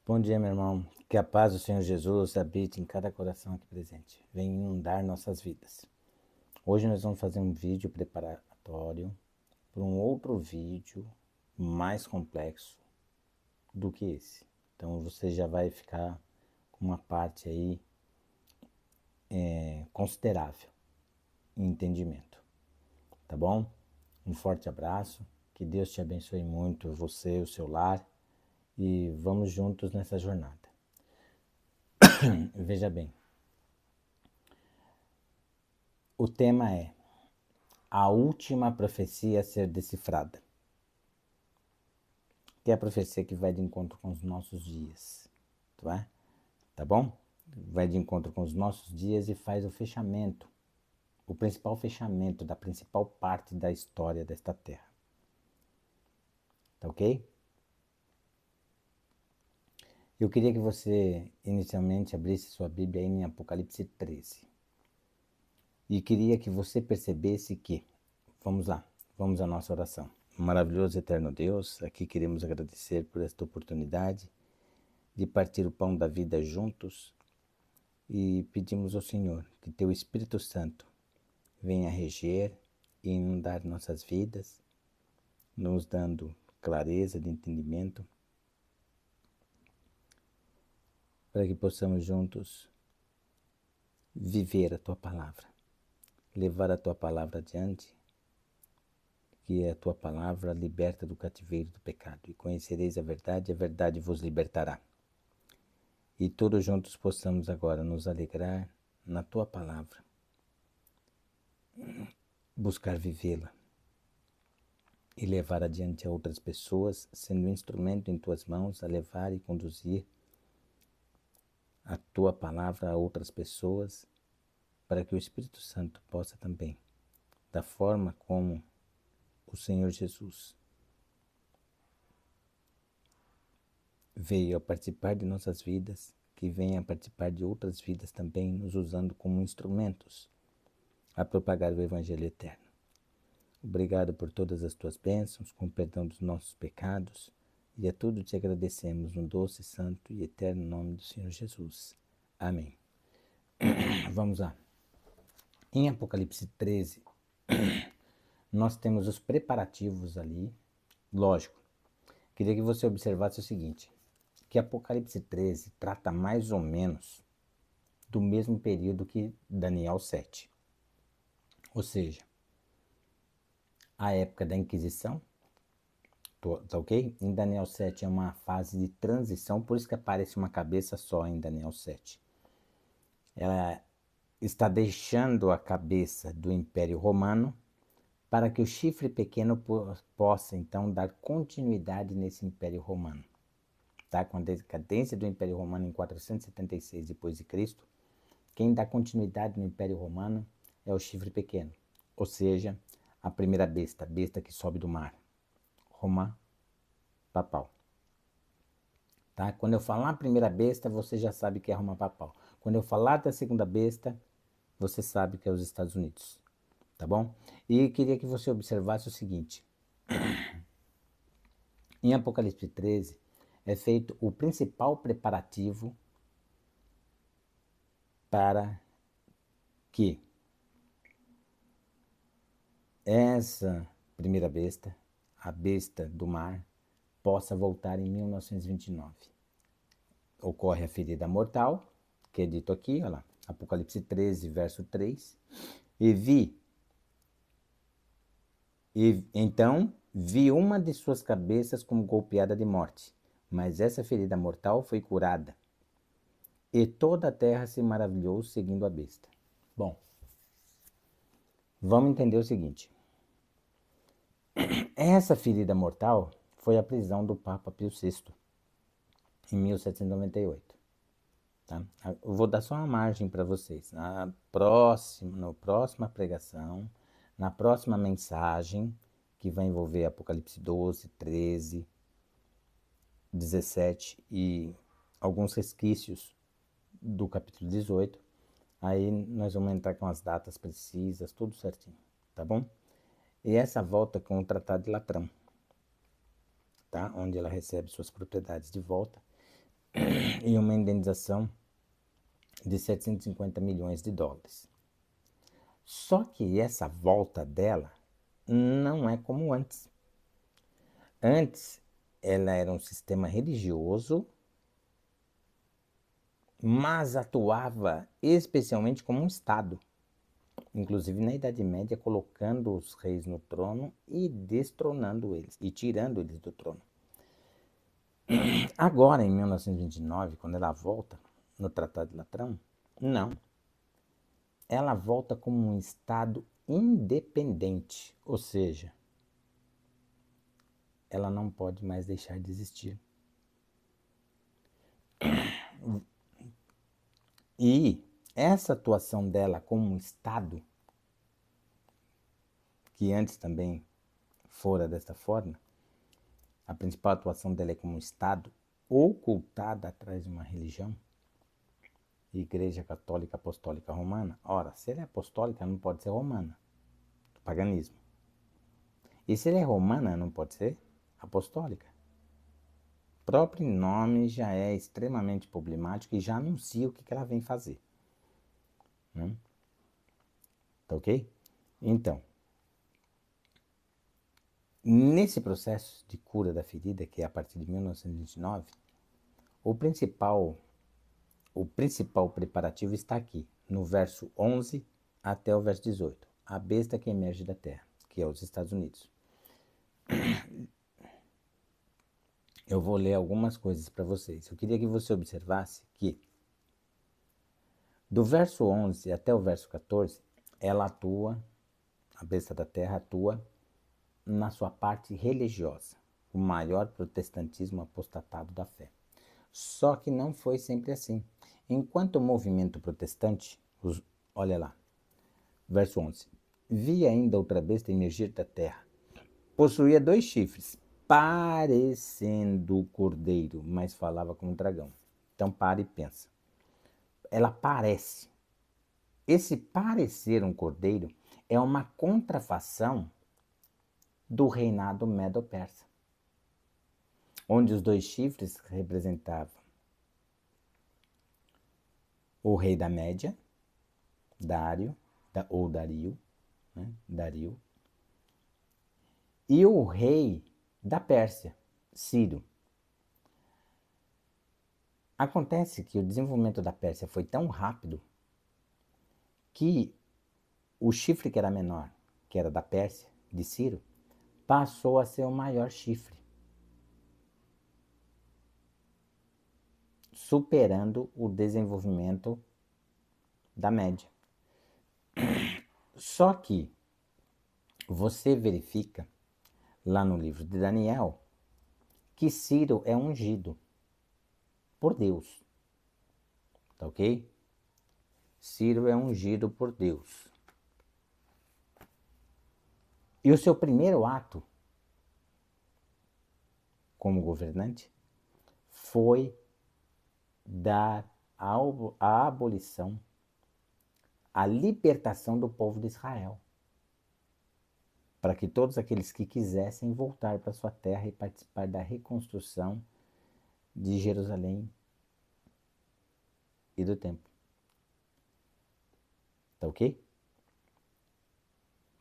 Bom dia, meu irmão. Que a paz do Senhor Jesus habite em cada coração aqui presente. Venha inundar nossas vidas. Hoje nós vamos fazer um vídeo preparatório para um outro vídeo mais complexo do que esse. Então você já vai ficar com uma parte aí considerável em entendimento. Tá bom? Um forte abraço. Que Deus te abençoe muito, você, o seu lar. E vamos juntos nessa jornada. Veja bem, o tema é a última profecia a ser decifrada, que é a profecia que vai de encontro com os nossos dias, tá bom? Vai de encontro com os nossos dias e faz o fechamento, o principal fechamento da principal parte da história desta terra, tá ok? Eu queria que você inicialmente abrisse sua Bíblia aí em Apocalipse 13. E queria que você percebesse que, vamos lá, vamos à nossa oração. Maravilhoso eterno Deus, aqui queremos agradecer por esta oportunidade de partir o pão da vida juntos e pedimos ao Senhor que teu Espírito Santo venha reger e inundar nossas vidas, nos dando clareza de entendimento, para que possamos juntos viver a tua palavra, levar a tua palavra adiante, que a tua palavra liberta do cativeiro do pecado, e conhecereis a verdade vos libertará. E todos juntos possamos agora nos alegrar na tua palavra, buscar vivê-la e levar adiante a outras pessoas, sendo um instrumento em tuas mãos a levar e conduzir a tua palavra a outras pessoas, para que o Espírito Santo possa também, da forma como o Senhor Jesus veio a participar de nossas vidas, que venha a participar de outras vidas também, nos usando como instrumentos a propagar o Evangelho eterno. Obrigado por todas as tuas bênçãos, com perdão dos nossos pecados, e a tudo te agradecemos no doce, santo e eterno nome do Senhor Jesus. Amém. Vamos lá. Em Apocalipse 13, nós temos os preparativos ali. Lógico, queria que você observasse o seguinte, que Apocalipse 13 trata mais ou menos do mesmo período que Daniel 7. Ou seja, a época da Inquisição, tá ok? Em Daniel 7 é uma fase de transição, por isso que aparece uma cabeça só em Daniel 7. Ela está deixando a cabeça do Império Romano para que o chifre pequeno possa então dar continuidade nesse Império Romano. Tá? Com a decadência do Império Romano em 476 depois de Cristo, quem dá continuidade no Império Romano é o chifre pequeno, ou seja, a primeira besta, besta que sobe do mar, Roma papal. Tá? Quando eu falar a primeira besta, você já sabe que é Roma papal. Quando eu falar da segunda besta, você sabe que é os Estados Unidos. Tá bom? E queria que você observasse o seguinte. Em Apocalipse 13 é feito o principal preparativo para que essa primeira besta, a besta do mar, possa voltar em 1929. Ocorre a ferida mortal, que é dito aqui, olha lá, Apocalipse 13, verso 3. Então vi uma de suas cabeças como golpeada de morte, mas essa ferida mortal foi curada. E toda a terra se maravilhou seguindo a besta. Bom, vamos entender o seguinte. Essa ferida mortal foi a prisão do Papa Pio VI, em 1798. Tá? Eu vou dar só uma margem para vocês. Na próxima pregação, na próxima mensagem, que vai envolver Apocalipse 12, 13, 17 e alguns resquícios do capítulo 18, aí nós vamos entrar com as datas precisas, tudo certinho, tá bom? E essa volta com o Tratado de Latrão, tá? Onde ela recebe suas propriedades de volta e uma indenização de 750 milhões de dólares. Só que essa volta dela não é como antes. Antes, ela era um sistema religioso, mas atuava especialmente como um Estado. Inclusive na Idade Média, colocando os reis no trono e destronando eles, e tirando eles do trono. Agora, em 1929, quando ela volta no Tratado de Latrão, não. Ela volta como um Estado independente, ou seja, ela não pode mais deixar de existir. E essa atuação dela como um Estado, que antes também fora desta forma, a principal atuação dela é como um Estado ocultada atrás de uma religião, Igreja Católica Apostólica Romana. Ora, se ela é apostólica, não pode ser romana, paganismo. E se ela é romana, não pode ser apostólica. O próprio nome já é extremamente problemático e já anuncia o que ela vem fazer. Tá ok? Então, nesse processo de cura da ferida, que é a partir de 1929, o principal preparativo está aqui, no verso 11 até o verso 18. A besta que emerge da terra, que é os Estados Unidos. Eu vou ler algumas coisas para vocês. Eu queria que você observasse que, do verso 11 até o verso 14, ela atua, a besta da terra atua na sua parte religiosa, o maior protestantismo apostatado da fé. Só que não foi sempre assim. Enquanto o movimento protestante, olha lá, verso 11, vi ainda outra besta emergir da terra. Possuía 2 chifres, parecendo cordeiro, mas falava como dragão. Então para e pensa. Ela parece. Esse parecer um cordeiro é uma contrafação do reinado medo-persa, onde os 2 chifres representavam o rei da Média, Dario, né? Dario, e o rei da Pérsia, Ciro. Acontece que o desenvolvimento da Pérsia foi tão rápido que o chifre que era menor, que era da Pérsia, de Ciro, passou a ser o maior chifre, superando o desenvolvimento da Média. Só que você verifica lá no livro de Daniel que Ciro é ungido por Deus, tá ok? Ciro é ungido por Deus. E o seu primeiro ato como governante foi dar a abolição, a libertação do povo de Israel, para que todos aqueles que quisessem voltar para sua terra e participar da reconstrução de Jerusalém e do templo. Tá ok?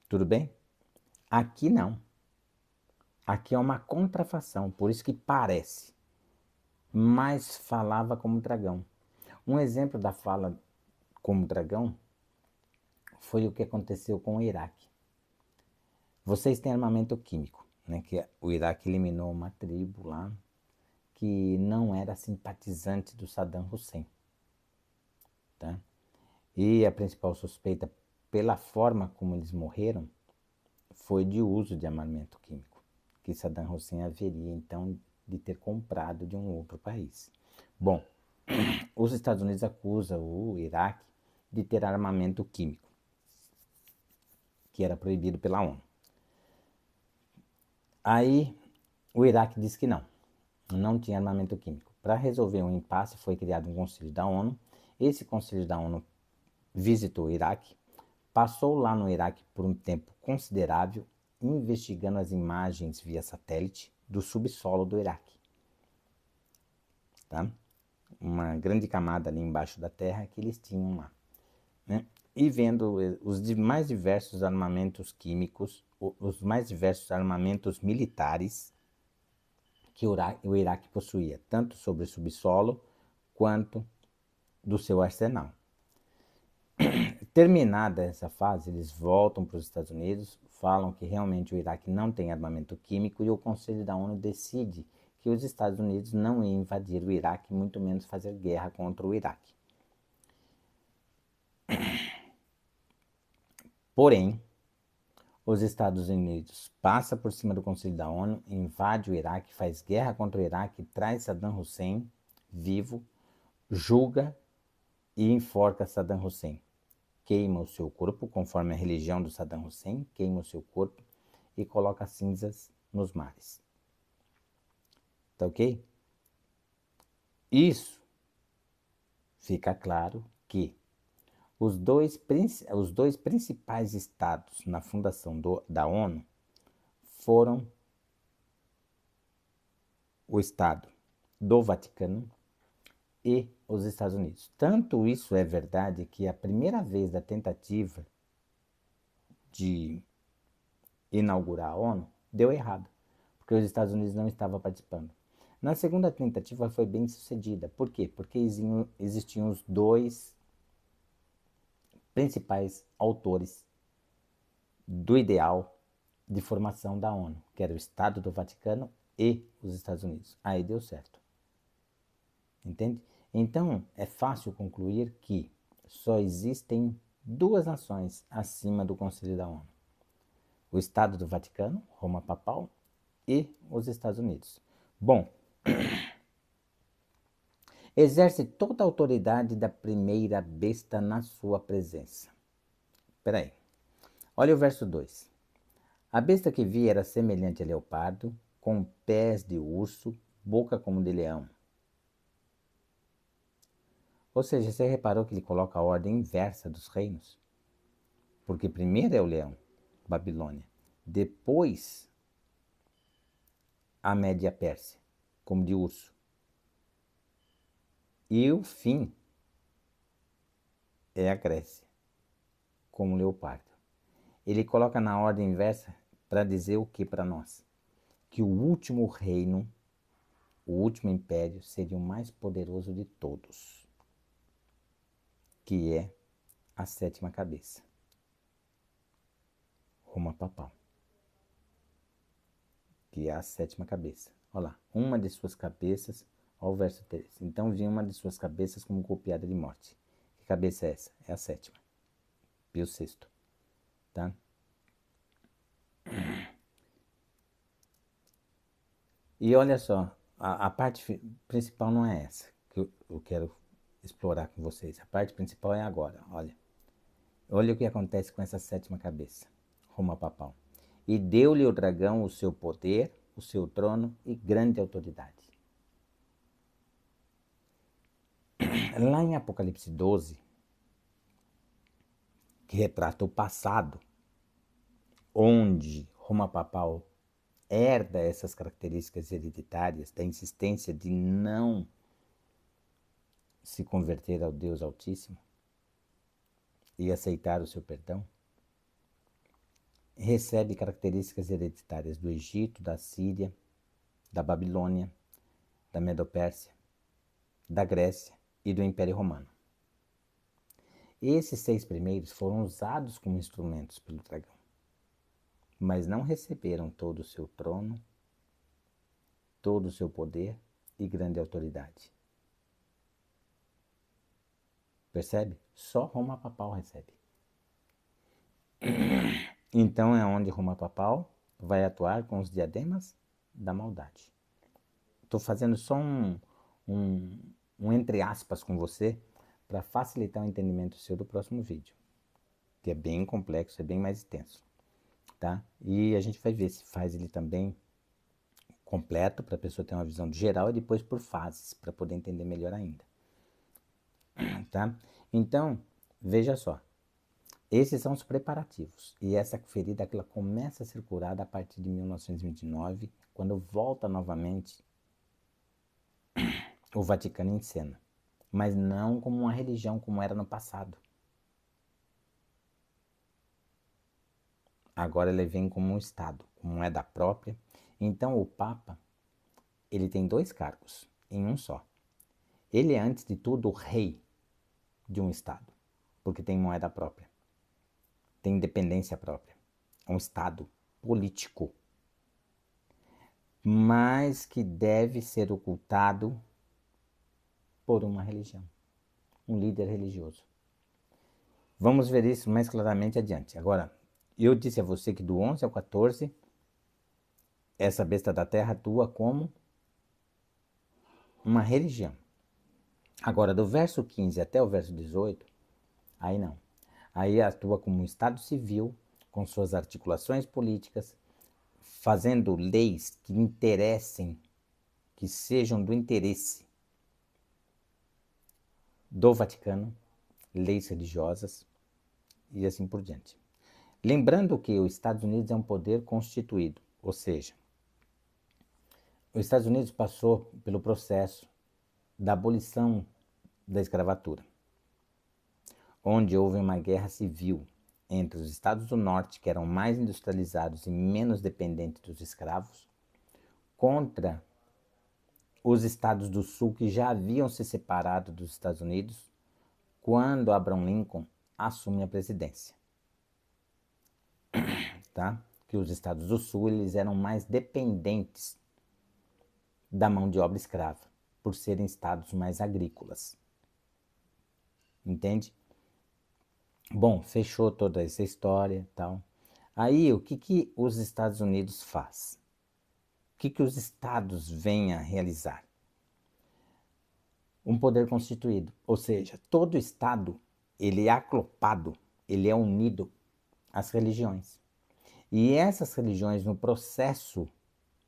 Tudo bem? Aqui não. Aqui é uma contrafação, por isso que parece, mas falava como dragão. Um exemplo da fala como dragão foi o que aconteceu com o Iraque. Vocês têm armamento químico, né? Que o Iraque eliminou uma tribo lá que não era simpatizante do Saddam Hussein, tá? E a principal suspeita, pela forma como eles morreram, foi de uso de armamento químico, que Saddam Hussein haveria então de ter comprado de um outro país. Bom, os Estados Unidos acusam o Iraque de ter armamento químico, que era proibido pela ONU. Aí o Iraque disse que não tinha armamento químico. Para resolver um impasse foi criado um conselho da ONU. Esse conselho da ONU visitou o Iraque, passou lá no Iraque por um tempo considerável, investigando as imagens via satélite do subsolo do Iraque. Tá? uma grande camada ali embaixo da terra que eles tinham lá, né? E vendo os mais diversos armamentos químicos, os mais diversos armamentos militares que o Iraque possuía, tanto sobre o subsolo quanto do seu arsenal. Terminada essa fase, eles voltam para os Estados Unidos, falam que realmente o Iraque não tem armamento químico e o Conselho da ONU decide que os Estados Unidos não iam invadir o Iraque, muito menos fazer guerra contra o Iraque. Porém, os Estados Unidos passa por cima do Conselho da ONU, invade o Iraque, faz guerra contra o Iraque, traz Saddam Hussein vivo, julga e enforca Saddam Hussein. Queima o seu corpo, conforme a religião do Saddam Hussein, queima o seu corpo e coloca cinzas nos mares. Tá ok? Isso fica claro que os dois principais estados na fundação da ONU foram o Estado do Vaticano e os Estados Unidos. Tanto isso é verdade que a primeira vez da tentativa de inaugurar a ONU deu errado, porque os Estados Unidos não estavam participando. Na segunda tentativa foi bem sucedida. Por quê? Porque existiam os dois principais autores do ideal de formação da ONU, que era o Estado do Vaticano e os Estados Unidos. Aí deu certo. Entende? Então, é fácil concluir que só existem duas nações acima do Conselho da ONU: o Estado do Vaticano, Roma Papal, e os Estados Unidos. Bom, exerce toda a autoridade da primeira besta na sua presença. Espera aí. Olha o verso 2. A besta que vi era semelhante a leopardo, com pés de urso, boca como de leão. Ou seja, você reparou que ele coloca a ordem inversa dos reinos? Porque primeiro é o leão, Babilônia. Depois a Média Pérsia, como de urso. E o fim é a Grécia, como leopardo. Ele coloca na ordem inversa para dizer o que para nós? Que o último reino, o último império, seria o mais poderoso de todos, que é a sétima cabeça, Roma Papal, que é a sétima cabeça. Olha lá, uma de suas cabeças, olha o verso 3. Então vinha uma de suas cabeças como golpeada de morte. Que cabeça é essa? É a sétima, Pio VI, tá? E olha só, a parte principal não é essa que eu quero explorar com vocês. A parte principal é agora, olha. Olha o que acontece com essa sétima cabeça, Roma Papal. E deu-lhe o dragão o seu poder, o seu trono e grande autoridade. Lá em Apocalipse 12, que retrata o passado, onde Roma Papal herda essas características hereditárias da insistência de não se converter ao Deus Altíssimo e aceitar o seu perdão, recebe características hereditárias do Egito, da Síria, da Babilônia, da Medopérsia, da Grécia e do Império Romano. Esses 6 primeiros foram usados como instrumentos pelo dragão, mas não receberam todo o seu trono, todo o seu poder e grande autoridade. Percebe? Só Roma Papal recebe. Então é onde Roma Papal vai atuar com os diademas da maldade. Estou fazendo só um entre aspas com você para facilitar o entendimento seu do próximo vídeo, que é bem complexo, é bem mais extenso, tá? E a gente vai ver se faz ele também completo para a pessoa ter uma visão geral e depois por fases para poder entender melhor ainda, tá? Então, veja só. Esses são os preparativos. E essa ferida ela começa a ser curada a partir de 1929, quando volta novamente o Vaticano em cena, mas não como uma religião como era no passado. Agora ele vem como um Estado, como moeda própria. Então o Papa, ele tem dois cargos em um só. Ele é, antes de tudo, o rei de um Estado, porque tem moeda própria, tem independência própria. É um Estado político, mas que deve ser ocultado por uma religião, um líder religioso. Vamos ver isso mais claramente adiante. Agora, eu disse a você que do 11 ao 14, essa besta da terra atua como uma religião. Agora, do verso 15 até o verso 18, aí não. Aí atua como um Estado civil, com suas articulações políticas, fazendo leis que interessem, que sejam do interesse do Vaticano, leis religiosas e assim por diante. Lembrando que os Estados Unidos é um poder constituído, ou seja, os Estados Unidos passou pelo processo da abolição da escravatura, onde houve uma guerra civil entre os estados do norte, que eram mais industrializados e menos dependentes dos escravos, contra os estados do sul, que já haviam se separado dos Estados Unidos quando Abraham Lincoln assume a presidência. Tá? Que os estados do sul eles eram mais dependentes da mão de obra escrava, por serem estados mais agrícolas. Entende? Bom, fechou toda essa história e tal. Aí, o que os Estados Unidos faz? O que os estados vêm a realizar? Um poder constituído, ou seja, todo estado, ele é acoplado, ele é unido às religiões. E essas religiões, no processo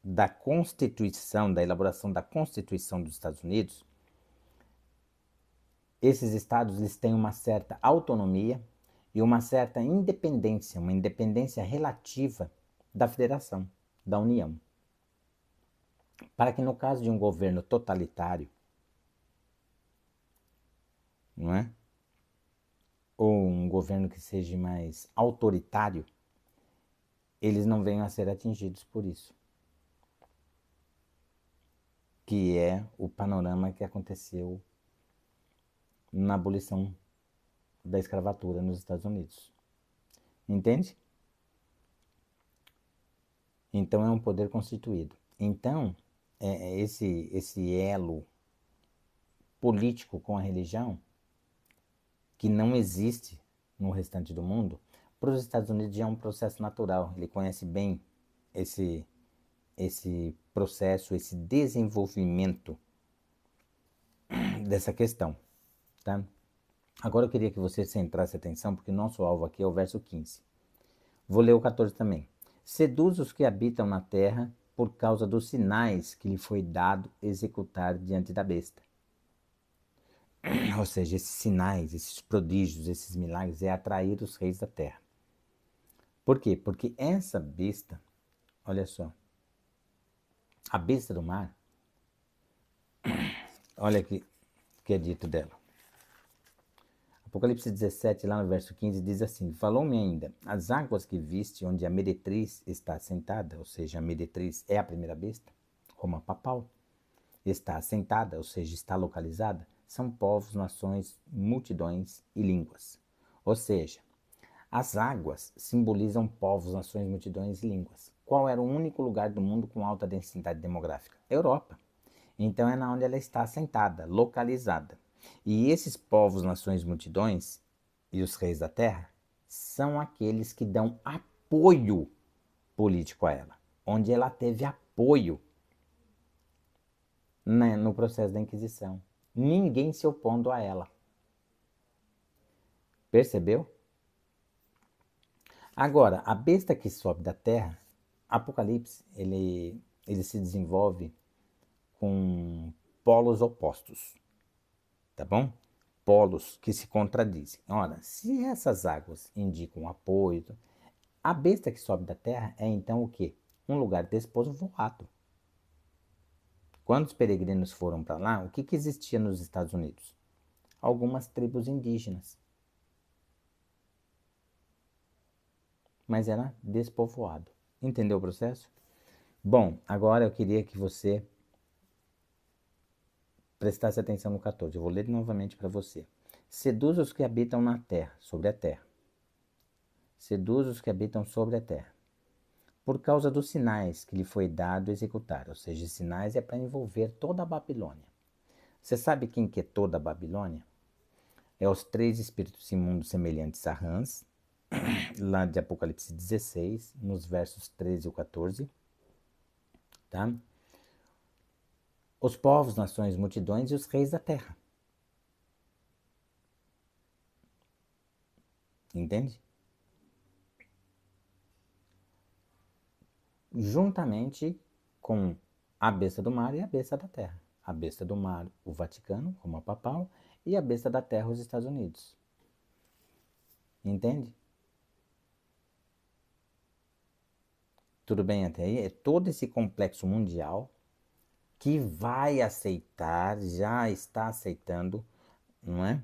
da Constituição, da elaboração da Constituição dos Estados Unidos, esses estados eles têm uma certa autonomia e uma certa independência, uma independência relativa da federação, da União. Para que no caso de um governo totalitário, não é? Ou um governo que seja mais autoritário, eles não venham a ser atingidos por isso. Que é o panorama que aconteceu na abolição da escravatura nos Estados Unidos. Entende? Então é um poder constituído. Então, esse elo político com a religião, que não existe no restante do mundo, para os Estados Unidos já é um processo natural. Ele conhece bem esse processo, esse desenvolvimento dessa questão. Tá? Agora eu queria que você centrasse atenção, porque nosso alvo aqui é o verso 15. Vou ler o 14 também. Seduz os que habitam na terra por causa dos sinais que lhe foi dado executar diante da besta. Ou seja, esses sinais, esses prodígios, esses milagres é atrair os reis da terra. Por quê? Porque essa besta, olha só, a besta do mar, olha aqui o que é dito dela. Apocalipse 17, lá no verso 15, diz assim: falou-me ainda, as águas que viste onde a meretriz está assentada, ou seja, a meretriz é a primeira besta, Roma papal, está assentada, ou seja, está localizada, são povos, nações, multidões e línguas. Ou seja, as águas simbolizam povos, nações, multidões e línguas. Qual era o único lugar do mundo com alta densidade demográfica? Europa. Então é na onde ela está assentada, localizada. E esses povos, nações, multidões e os reis da terra são aqueles que dão apoio político a ela, onde ela teve apoio no processo da Inquisição. Ninguém se opondo a ela. Percebeu? Agora, a besta que sobe da terra, Apocalipse, ele se desenvolve com polos opostos, tá bom? Polos que se contradizem. Ora, se essas águas indicam apoio, a besta que sobe da terra é então o quê? Um lugar despovoado. Quando os peregrinos foram para lá, o que existia nos Estados Unidos? Algumas tribos indígenas. Mas era despovoado. Entendeu o processo? Bom, agora eu queria que você prestasse atenção no 14. Eu vou ler novamente para você. Seduz os que habitam na terra, sobre a terra. Seduz os que habitam sobre a terra. Por causa dos sinais que lhe foi dado executar. Ou seja, sinais é para envolver toda a Babilônia. Você sabe quem que é toda a Babilônia? É os 3 espíritos imundos semelhantes a rãs, lá de Apocalipse 16, nos versos 13 e 14. Tá? Os povos, nações, multidões e os reis da terra. Entende? Juntamente com a besta do mar e a besta da terra. A besta do mar, o Vaticano, como a papal, e a besta da terra, os Estados Unidos. Entende? Tudo bem até aí? É todo esse complexo mundial que vai aceitar, já está aceitando, não é?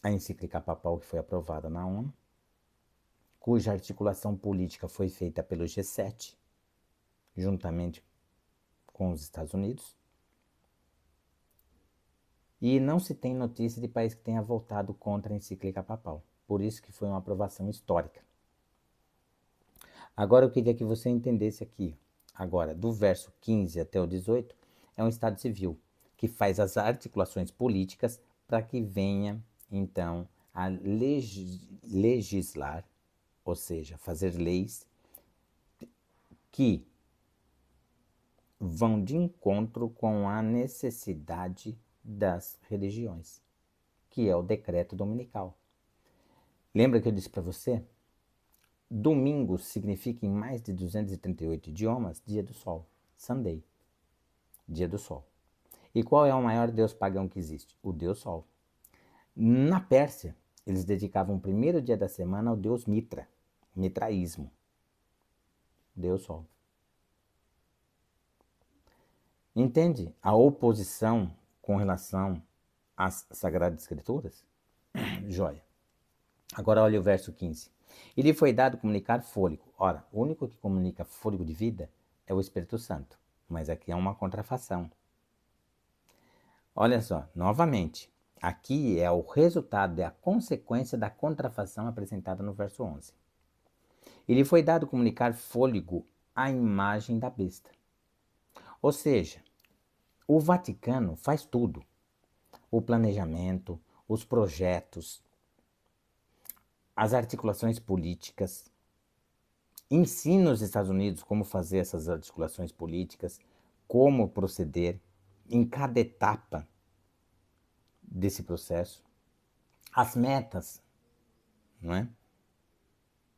A encíclica papal que foi aprovada na ONU, cuja articulação política foi feita pelo G7, juntamente com os Estados Unidos. E não se tem notícia de país que tenha votado contra a encíclica papal. Por isso que foi uma aprovação histórica. Agora eu queria que você entendesse aqui, agora, do verso 15 até o 18, é um Estado civil que faz as articulações políticas para que venha, então, a legislar, ou seja, fazer leis que vão de encontro com a necessidade das religiões, que é o decreto dominical. Lembra que eu disse para você? Domingo significa em mais de 238 idiomas dia do sol, Sunday, dia do sol. E qual é o maior deus pagão que existe? O deus sol. Na Pérsia, eles dedicavam o primeiro dia da semana ao deus Mitra, mitraísmo, deus sol. Entende a oposição com relação às Sagradas Escrituras? Joia. Agora olha o verso 15. E lhe foi dado comunicar fôlego. Ora, o único que comunica fôlego de vida é o Espírito Santo. Mas aqui é uma contrafação. Olha só, novamente. Aqui é o resultado, é a consequência da contrafação apresentada no verso 11. E lhe foi dado comunicar fôlego à imagem da besta. Ou seja, o Vaticano faz tudo. O planejamento, os projetos, as articulações políticas, ensina os Estados Unidos como fazer essas articulações políticas, como proceder em cada etapa desse processo, as metas, não é?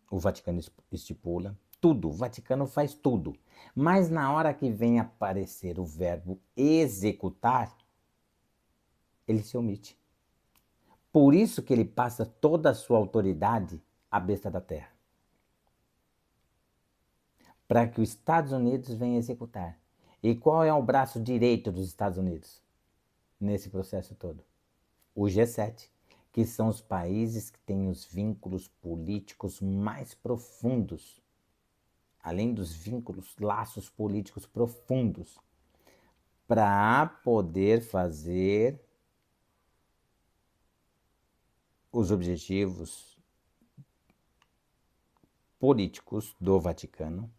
O Vaticano estipula tudo, o Vaticano faz tudo, mas na hora que vem aparecer o verbo executar, ele se omite. Por isso que ele passa toda a sua autoridade à besta da terra. Para que os Estados Unidos venham executar. E qual é o braço direito dos Estados Unidos nesse processo todo? O G7, que são os países que têm os vínculos políticos mais profundos, além dos vínculos, laços políticos profundos, para poder fazer os objetivos políticos do Vaticano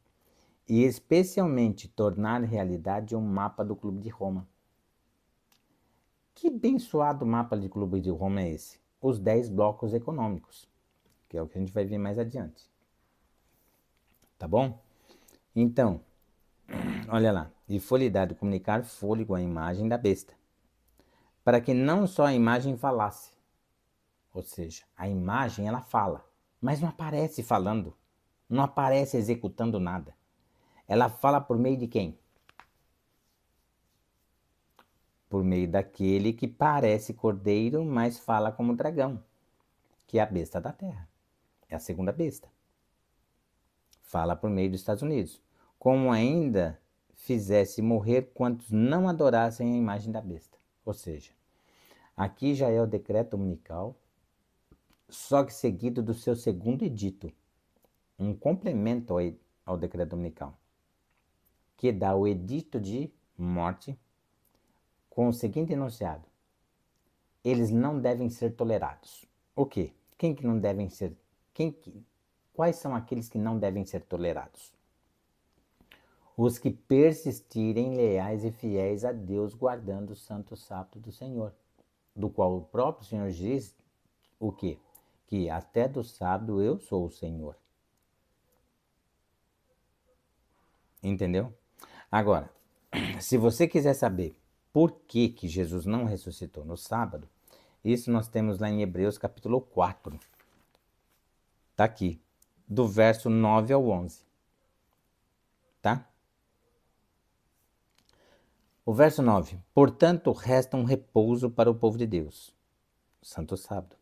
e especialmente tornar realidade um mapa do Clube de Roma. Que abençoado mapa do Clube de Roma é esse? Os 10 blocos econômicos, que é o que a gente vai ver mais adiante. Tá bom? Então, olha lá. E foi-lhe dado comunicar fôlego à imagem da besta, para que não só a imagem falasse, ou seja, a imagem ela fala, mas não aparece falando, não aparece executando nada. Ela fala por meio de quem? Por meio daquele que parece cordeiro, mas fala como dragão, que é a besta da terra. É a segunda besta. Fala por meio dos Estados Unidos. Como ainda fizesse morrer quantos não adorassem a imagem da besta. Ou seja, aqui já é o decreto dominical, só que seguido do seu segundo edito, um complemento ao decreto dominical, que dá o edito de morte com o seguinte enunciado: eles não devem ser tolerados. O quê? Quem que não devem ser? Quais são aqueles que não devem ser tolerados? Os que persistirem leais e fiéis a Deus, guardando o santo sábado do Senhor, do qual o próprio Senhor diz o quê? Que até do sábado eu sou o Senhor. Entendeu? Agora, se você quiser saber por que Jesus não ressuscitou no sábado, isso nós temos lá em Hebreus capítulo 4. Tá aqui, do verso 9 ao 11. Tá? O verso 9. Portanto, resta um repouso para o povo de Deus. Santo sábado.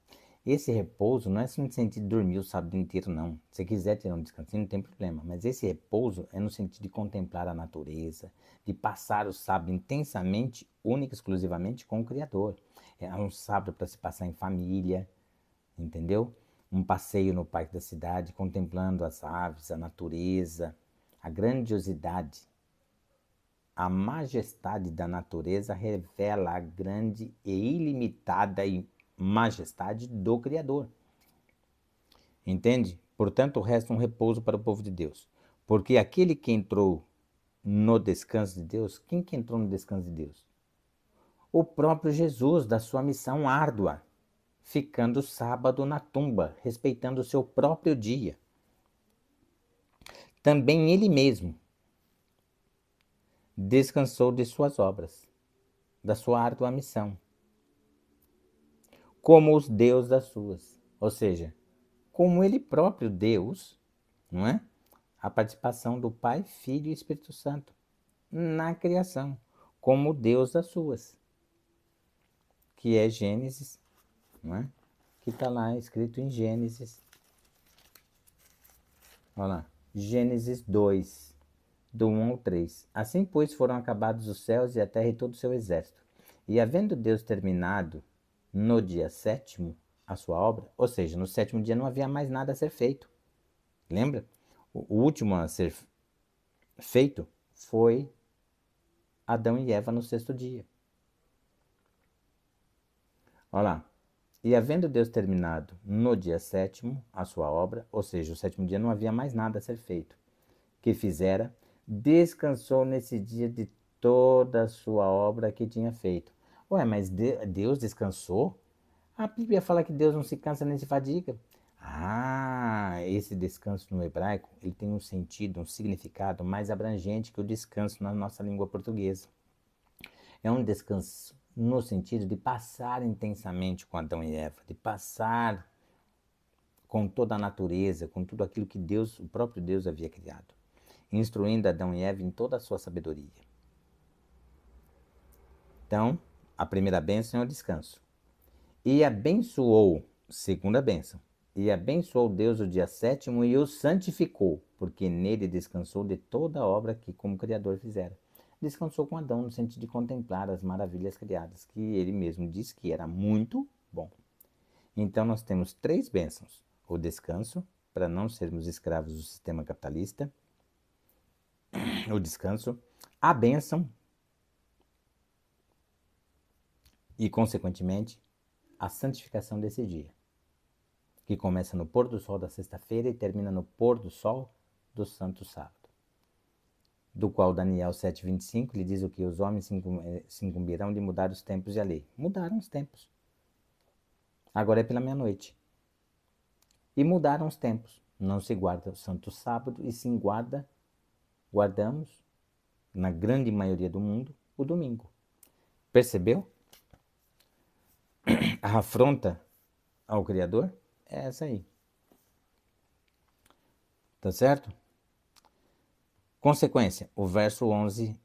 Esse repouso não é no sentido de dormir o sábado inteiro, não. Se quiser tirar um descansinho, não tem problema. Mas esse repouso é no sentido de contemplar a natureza, de passar o sábado intensamente, única e exclusivamente com o Criador. É um sábado para se passar em família, entendeu? Um passeio no parque da cidade, contemplando as aves, a natureza, a grandiosidade. A majestade da natureza revela a grande e ilimitada majestade do Criador. Entende? Portanto, resta um repouso para o povo de Deus. Porque aquele que entrou no descanso de Deus, quem que entrou no descanso de Deus? O próprio Jesus, da sua missão árdua, ficando sábado na tumba, respeitando o seu próprio dia. Também ele mesmo descansou de suas obras, da sua árdua missão, como os Deus das suas. Ou seja, como ele próprio Deus, não é? A participação do Pai, Filho e Espírito Santo na criação, como Deus das suas, que é Gênesis, não é? Que está lá escrito em Gênesis. Olha lá, Gênesis 2, do 1 ao 3. Assim, pois, foram acabados os céus e a terra e todo o seu exército. E havendo Deus terminado no dia sétimo a sua obra, ou seja, no sétimo dia não havia mais nada a ser feito. Lembra? O último a ser feito foi Adão e Eva no sexto dia. Olha lá. E havendo Deus terminado no dia sétimo a sua obra, ou seja, o sétimo dia não havia mais nada a ser feito, que fizera, descansou nesse dia de toda a sua obra que tinha feito. Ué, mas Deus descansou? A Bíblia fala que Deus não se cansa nem se fadiga. Ah, esse descanso no hebraico, ele tem um sentido, um significado mais abrangente que o descanso na nossa língua portuguesa. É um descanso no sentido de passar intensamente com Adão e Eva, de passar com toda a natureza, com tudo aquilo que Deus, o próprio Deus havia criado, instruindo Adão e Eva em toda a sua sabedoria. Então, a primeira bênção é o descanso. E abençoou, segunda bênção, e abençoou Deus o dia sétimo e o santificou, porque nele descansou de toda a obra que como Criador fizera. Descansou com Adão no sentido de contemplar as maravilhas criadas, que ele mesmo disse que era muito bom. Então nós temos três bênçãos: o descanso, para não sermos escravos do sistema capitalista, o descanso, a bênção e, consequentemente, a santificação desse dia, que começa no pôr do sol da sexta-feira e termina no pôr do sol do santo sábado, do qual Daniel 7,25 lhe diz o que? Os homens se incumbirão de mudar os tempos e a lei. Mudaram os tempos. Agora é pela meia-noite. E mudaram os tempos. Não se guarda o santo sábado e se guardamos, na grande maioria do mundo, o domingo. Percebeu? A afronta ao Criador é essa aí. Tá certo? Consequência, o verso 11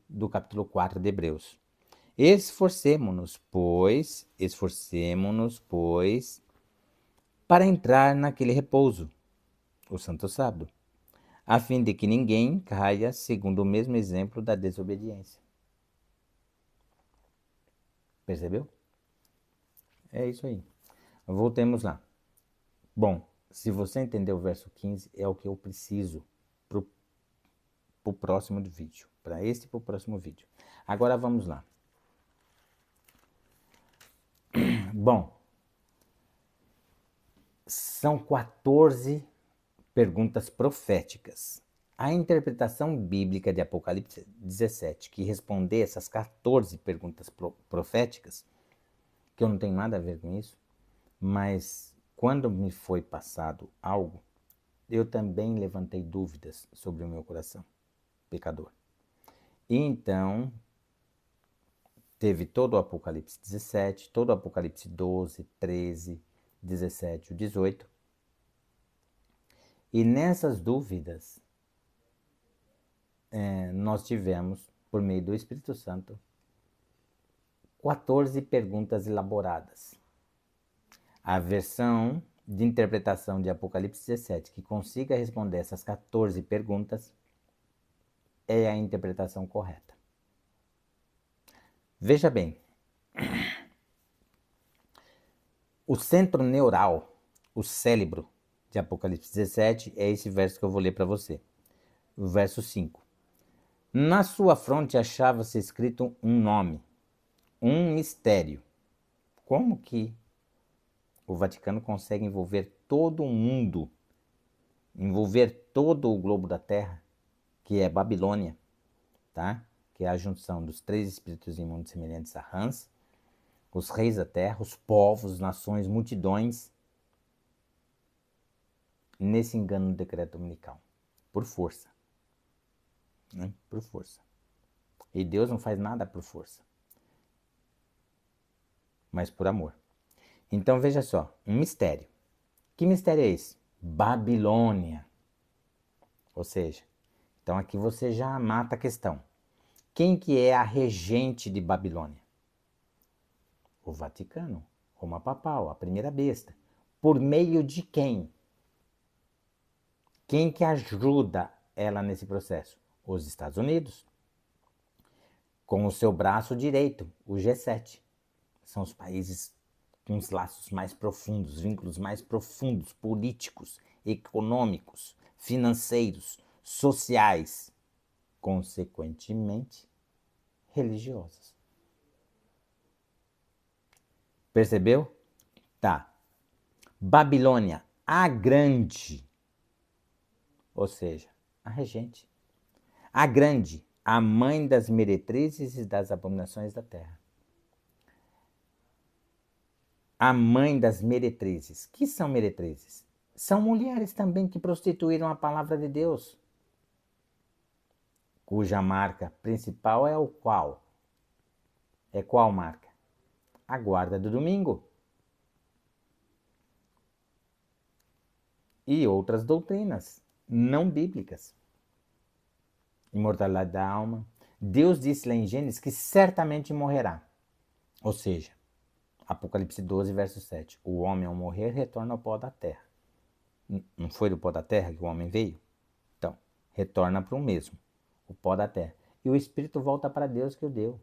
do capítulo 4 de Hebreus. Esforcemo-nos, pois, para entrar naquele repouso, o santo sábado, a fim de que ninguém caia segundo o mesmo exemplo da desobediência. Percebeu? É isso aí. Voltemos lá. Bom, se você entendeu o verso 15, é o que eu preciso para o próximo vídeo. Para este e para o próximo vídeo. Agora vamos lá. Bom, são 14 perguntas proféticas. A interpretação bíblica de Apocalipse 17, que responder essas 14 perguntas proféticas, que eu não tenho nada a ver com isso, mas quando me foi passado algo, eu também levantei dúvidas sobre o meu coração pecador. E então, teve todo o Apocalipse 17, todo o Apocalipse 12, 13, 17 e 18. E nessas dúvidas, nós tivemos, por meio do Espírito Santo, 14 perguntas elaboradas. A versão de interpretação de Apocalipse 17 que consiga responder essas 14 perguntas é a interpretação correta. Veja bem, o centro neural, o cérebro de Apocalipse 17 é esse verso que eu vou ler para você. O verso 5. Na sua fronte achava-se escrito um nome, um mistério. Como que o Vaticano consegue envolver todo o mundo, envolver todo o globo da Terra, que é Babilônia, tá? Que é a junção dos 3 espíritos imundos semelhantes a Hans, os reis da terra, os povos, nações, multidões, nesse engano do decreto dominical, por força, né? Por força. E Deus não faz nada por força, mas por amor. Então veja só, um mistério. Que mistério é esse? Babilônia. Ou seja, então aqui você já mata a questão. Quem que é a regente de Babilônia? O Vaticano, Roma Papal, a primeira besta. Por meio de quem? Quem que ajuda ela nesse processo? Os Estados Unidos. Com o seu braço direito, o G7. São os países com os laços mais profundos, vínculos mais profundos, políticos, econômicos, financeiros, sociais, consequentemente, religiosos. Percebeu? Tá. Babilônia, a grande, ou seja, a regente. A grande, a mãe das meretrizes e das abominações da terra. A mãe das meretrizes. Que são meretrizes? São mulheres também que prostituíram a palavra de Deus, cuja marca principal é o qual? É qual marca? A guarda do domingo. E outras doutrinas não bíblicas. Imortalidade da alma. Deus disse lá em Gênesis que certamente morrerá. Ou seja, Apocalipse 12, verso 7. O homem, ao morrer, retorna ao pó da terra. Não foi do pó da terra que o homem veio? Então, retorna para o mesmo, o pó da terra. E o espírito volta para Deus que o deu.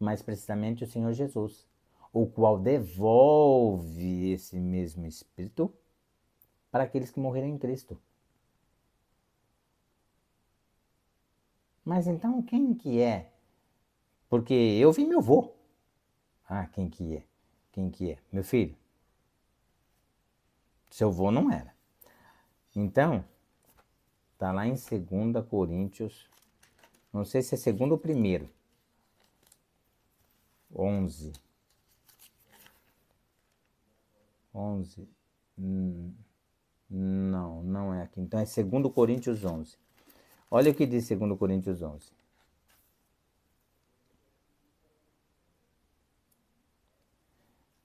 Mais precisamente o Senhor Jesus, o qual devolve esse mesmo espírito para aqueles que morreram em Cristo. Mas então quem que é? Porque eu vi meu avô. Ah, quem que é? Quem que é? Meu filho. Seu avô não era. Então, tá lá em 2 Coríntios, não sei se é segundo ou primeiro, 11. 11. Não, não é aqui. Então é 2 Coríntios 11. Olha o que diz 2 Coríntios 11.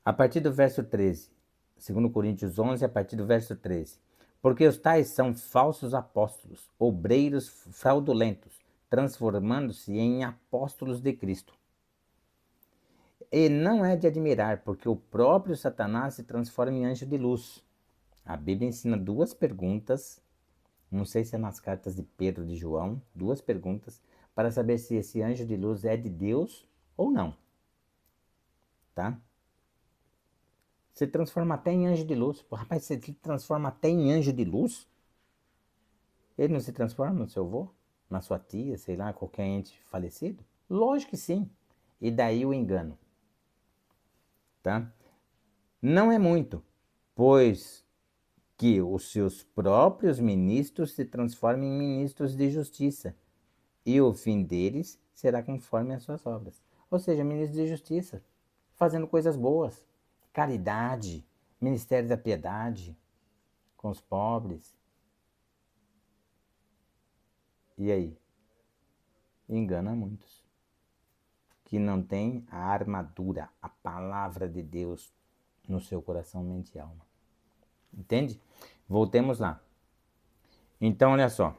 A partir do verso 13. 2 Coríntios 11, a partir do verso 13. Porque os tais são falsos apóstolos, obreiros fraudulentos, transformando-se em apóstolos de Cristo. E não é de admirar, porque o próprio Satanás se transforma em anjo de luz. A Bíblia ensina 2 perguntas não sei se é nas cartas de Pedro e de João, 2 perguntas, para saber se esse anjo de luz é de Deus ou não. Tá? Se transforma até em anjo de luz. Pô, rapaz, você se transforma até em anjo de luz? Ele não se transforma no seu avô? Na sua tia, sei lá, qualquer ente falecido? Lógico que sim. E daí o engano. Tá? Não é muito, pois que os seus próprios ministros se transformem em ministros de justiça, e o fim deles será conforme as suas obras. Ou seja, ministros de justiça, fazendo coisas boas, caridade, ministério da piedade com os pobres. E aí? Engana muitos. Que não tem a armadura, a palavra de Deus no seu coração, mente e alma. Entende? Voltemos lá. Então, olha só.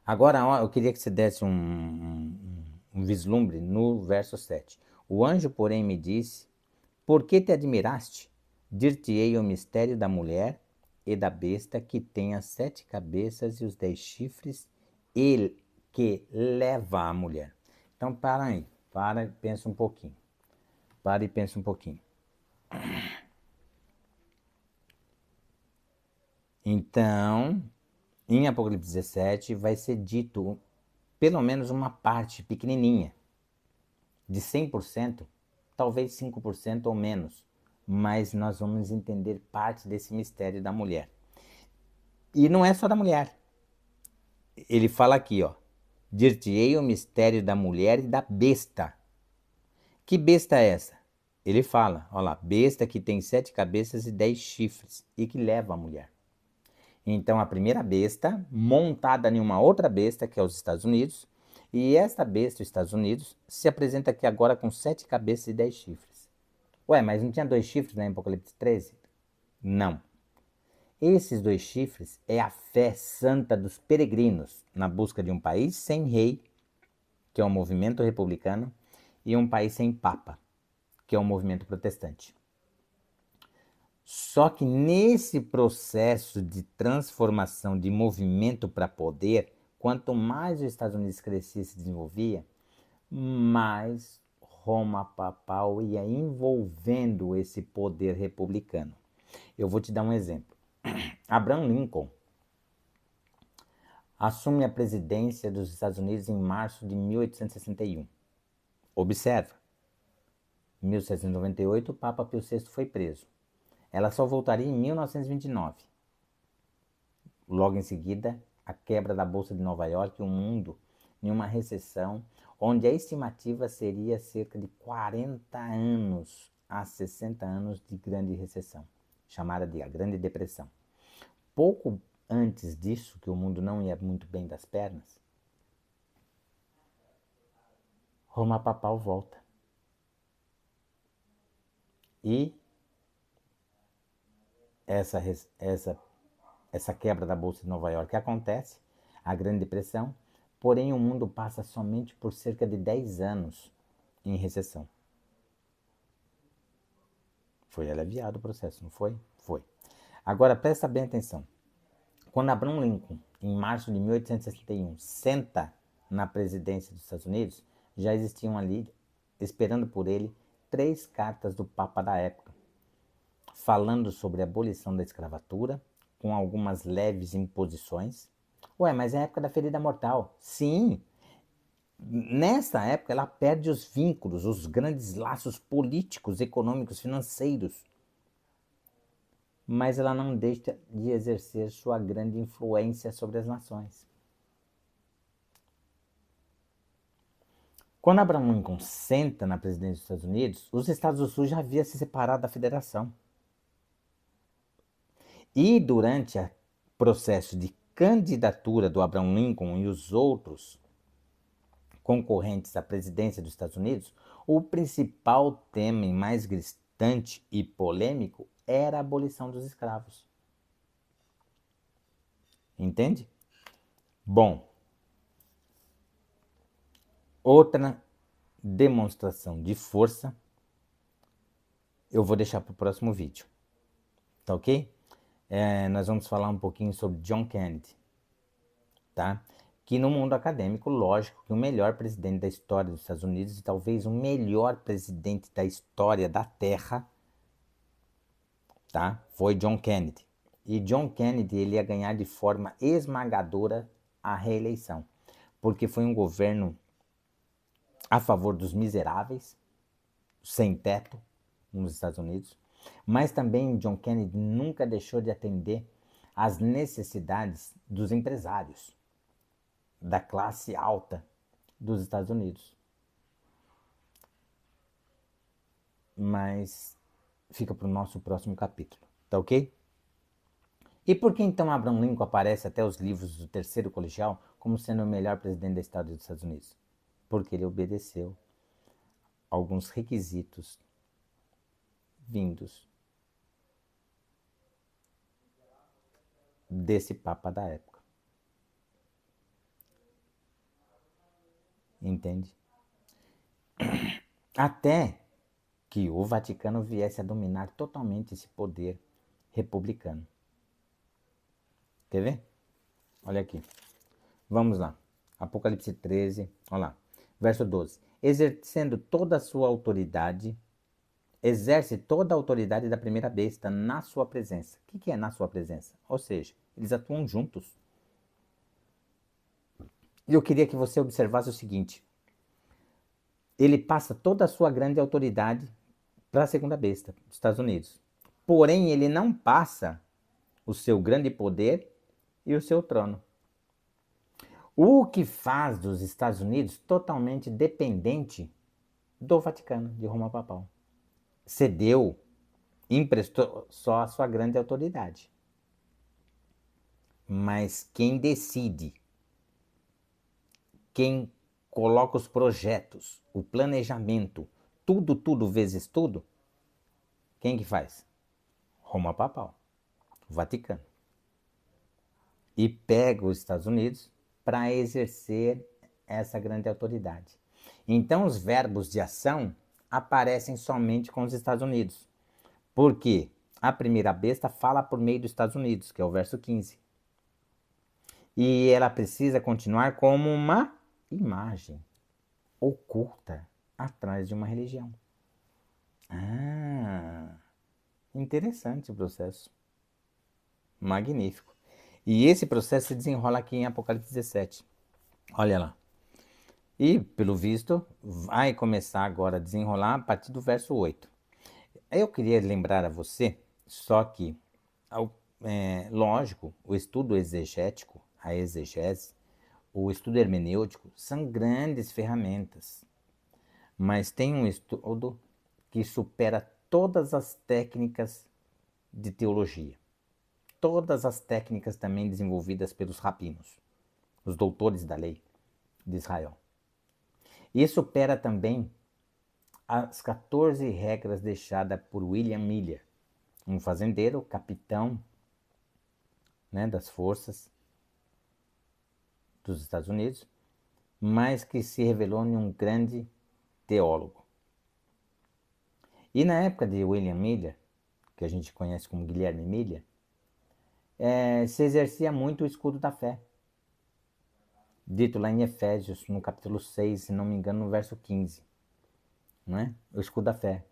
Agora eu queria que você desse um vislumbre no verso 7. O anjo, porém, me disse: Por que te admiraste? Dir-te-ei o mistério da mulher e da besta que tem as 7 cabeças e os 10 chifres, ele que leva a mulher. Então, para aí. Para e pensa um pouquinho. Para e pensa um pouquinho. Então, em Apocalipse 17 vai ser dito pelo menos uma parte pequenininha, de 100%, talvez 5% ou menos, mas nós vamos entender parte desse mistério da mulher. E não é só da mulher. Ele fala aqui, ó, dir-te-ei o mistério da mulher e da besta. Que besta é essa? Ele fala, ó lá, besta que tem 7 cabeças e 10 chifres e que leva a mulher. Então, a primeira besta, montada em uma outra besta, que é os Estados Unidos, e esta besta, os Estados Unidos, se apresenta aqui agora com 7 cabeças e 10 chifres. Ué, mas não tinha 2 chifres lá em Apocalipse 13? Não. Esses 2 chifres é a fé santa dos peregrinos na busca de um país sem rei, que é o movimento republicano, e um país sem papa, que é o movimento protestante. Só que nesse processo de transformação de movimento para poder, quanto mais os Estados Unidos crescia e se desenvolvia, mais Roma papal ia envolvendo esse poder republicano. Eu vou te dar um exemplo. Abraham Lincoln assume a presidência dos Estados Unidos em março de 1861. Observa, em 1798 o Papa Pio VI foi preso. Ela só voltaria em 1929. Logo em seguida, a quebra da Bolsa de Nova York e o mundo em uma recessão, onde a estimativa seria cerca de 40 anos a 60 anos de grande recessão, chamada de a Grande Depressão. Pouco antes disso, que o mundo não ia muito bem das pernas, Roma Papal volta. E essa quebra da Bolsa de Nova York acontece, a Grande Depressão, porém o mundo passa somente por cerca de 10 anos em recessão. Foi aliviado o processo, não foi? Foi. Agora, presta bem atenção. Quando Abraham Lincoln, em março de 1861, senta na presidência dos Estados Unidos, já existiam ali, esperando por ele, 3 cartas do Papa da época, falando sobre a abolição da escravatura, com algumas leves imposições. Ué, mas é a época da ferida mortal. Sim, nessa época ela perde os vínculos, os grandes laços políticos, econômicos, financeiros. Mas ela não deixa de exercer sua grande influência sobre as nações. Quando Abraham Lincoln senta na presidência dos Estados Unidos, os Estados do Sul já haviam se separado da federação. E durante o processo de candidatura do Abraham Lincoln e os outros concorrentes à presidência dos Estados Unidos, o principal tema mais gritante e polêmico era a abolição dos escravos. Entende? Bom, outra demonstração de força eu vou deixar para o próximo vídeo, tá ok? nós vamos falar um pouquinho sobre John Kennedy, tá? Que no mundo acadêmico, lógico, que o melhor presidente da história dos Estados Unidos e talvez o melhor presidente da história da Terra, tá? Foi John Kennedy. E John Kennedy ele ia ganhar de forma esmagadora a reeleição, porque foi um governo a favor dos miseráveis, sem teto, nos Estados Unidos, mas também John Kennedy nunca deixou de atender às necessidades dos empresários, da classe alta dos Estados Unidos. Mas fica para o nosso próximo capítulo, tá ok? E por que então Abraham Lincoln aparece até os livros do terceiro colegial como sendo o melhor presidente da história dos Estados Unidos? Porque ele obedeceu alguns requisitos vindos desse Papa da época. Entende? Até que o Vaticano viesse a dominar totalmente esse poder republicano. Quer ver? Olha aqui. Vamos lá. Apocalipse 13, olha lá. Verso 12. Exercendo toda a sua autoridade, exerce toda a autoridade da primeira besta na sua presença. O que é na sua presença? Ou seja, eles atuam juntos. E eu queria que você observasse o seguinte. Ele passa toda a sua grande autoridade para a segunda besta, dos Estados Unidos. Porém, ele não passa o seu grande poder e o seu trono. O que faz dos Estados Unidos totalmente dependente do Vaticano, de Roma Papal. Cedeu, emprestou só a sua grande autoridade. Mas quem decide, quem coloca os projetos, o planejamento, tudo vezes tudo, quem que faz? Roma Papal, o Vaticano. E pega os Estados Unidos para exercer essa grande autoridade. Então os verbos de ação aparecem somente com os Estados Unidos. Porque a primeira besta fala por meio dos Estados Unidos, que é o verso 15. E ela precisa continuar como uma imagem oculta atrás de uma religião. Ah, interessante o processo. Magnífico. E esse processo se desenrola aqui em Apocalipse 17. Olha lá. E, pelo visto, vai começar agora a desenrolar a partir do verso 8. Eu queria lembrar a você, só que, lógico, o estudo exegético, a exegese, o estudo hermenêutico, são grandes ferramentas. Mas tem um estudo que supera todas as técnicas de teologia. Todas as técnicas também desenvolvidas pelos rabinos, os doutores da lei de Israel. E supera também as 14 regras deixadas por William Miller, um fazendeiro, capitão, né, das forças dos Estados Unidos, mas que se revelou em um grande teólogo. E na época de William Miller, que a gente conhece como Guilherme Miller, se exercia muito o escudo da fé, dito lá em Efésios, no capítulo 6, se não me engano, no verso 15. Não é? O escudo da fé,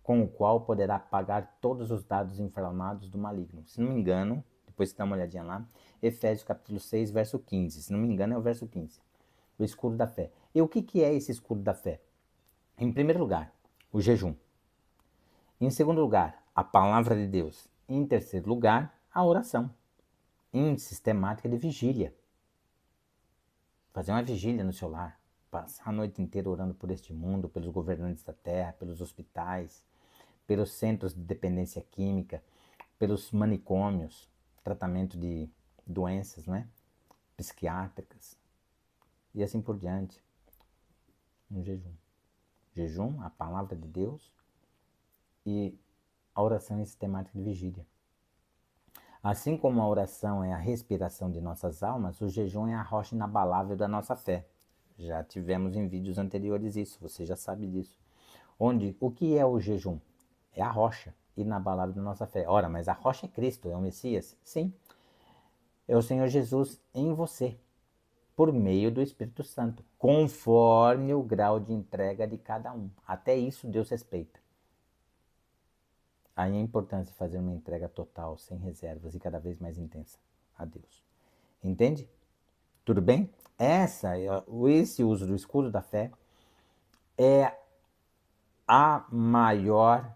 com o qual poderá apagar todos os dados inflamados do maligno. Se não me engano, depois você dá uma olhadinha lá, Efésios capítulo 6, verso 15. Se não me engano, é o verso 15. O escudo da fé. E o que é esse escudo da fé? Em primeiro lugar, o jejum. Em segundo lugar, a palavra de Deus. Em terceiro lugar, a oração. Em sistemática de vigília. Fazer uma vigília no seu lar. Passar a noite inteira orando por este mundo, pelos governantes da terra, pelos hospitais, pelos centros de dependência química, pelos manicômios, tratamento de doenças, né, psiquiátricas e assim por diante. Um jejum. Jejum, a palavra de Deus e a oração em sistemática de vigília. Assim como a oração é a respiração de nossas almas, o jejum é a rocha inabalável da nossa fé. Já tivemos em vídeos anteriores isso, você já sabe disso. O que é o jejum? É a rocha. inabalável da nossa fé. Ora, mas a rocha é Cristo, é o Messias? Sim, é o Senhor Jesus em você, por meio do Espírito Santo, conforme o grau de entrega de cada um. Até isso Deus respeita. Aí a importância de fazer uma entrega total, sem reservas e cada vez mais intensa a Deus. Entende? Tudo bem? Esse uso do escudo da fé é a maior,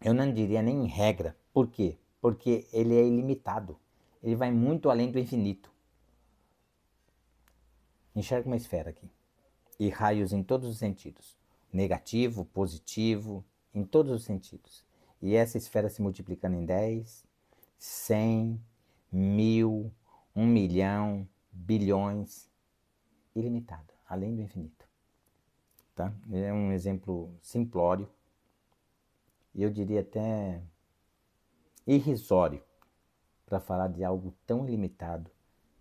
eu não diria nem regra. Por quê? Porque ele é ilimitado. Ele vai muito além do infinito. Enxerga uma esfera aqui. E raios em todos os sentidos. Negativo, positivo, em todos os sentidos. E essa esfera se multiplicando em 10, 100, 1000, 1 milhão, bilhões. Ilimitado, além do infinito. Tá? É um exemplo simplório. E eu diria até irrisório para falar de algo tão ilimitado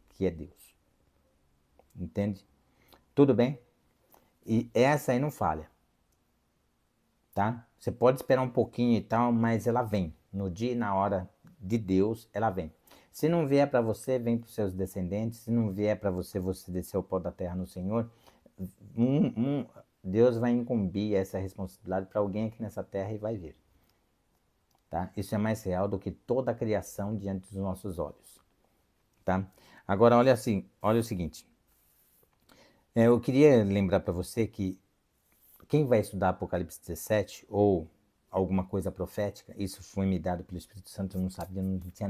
que é Deus. Entende? Tudo bem? E essa aí não falha. Tá? Você pode esperar um pouquinho e tal, mas ela vem. No dia e na hora de Deus, ela vem. Se não vier para você, vem para os seus descendentes. Se não vier para você, você descer o pó da terra no Senhor. Deus vai incumbir essa responsabilidade para alguém aqui nessa terra e vai vir. Tá? Isso é mais real do que toda a criação diante dos nossos olhos. Tá? Agora, olha assim, olha o seguinte. Eu queria lembrar para você que quem vai estudar Apocalipse 17 ou alguma coisa profética, isso foi me dado pelo Espírito Santo, eu não sabia, não tinha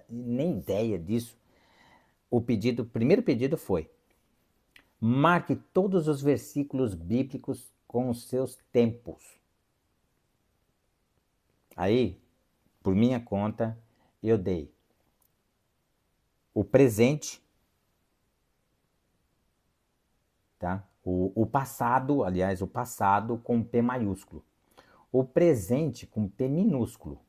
nem ideia disso. O primeiro pedido foi: marque todos os versículos bíblicos com os seus tempos. Aí, por minha conta, eu dei o presente, tá? O passado, aliás, o passado com P maiúsculo. O presente com P minúsculo.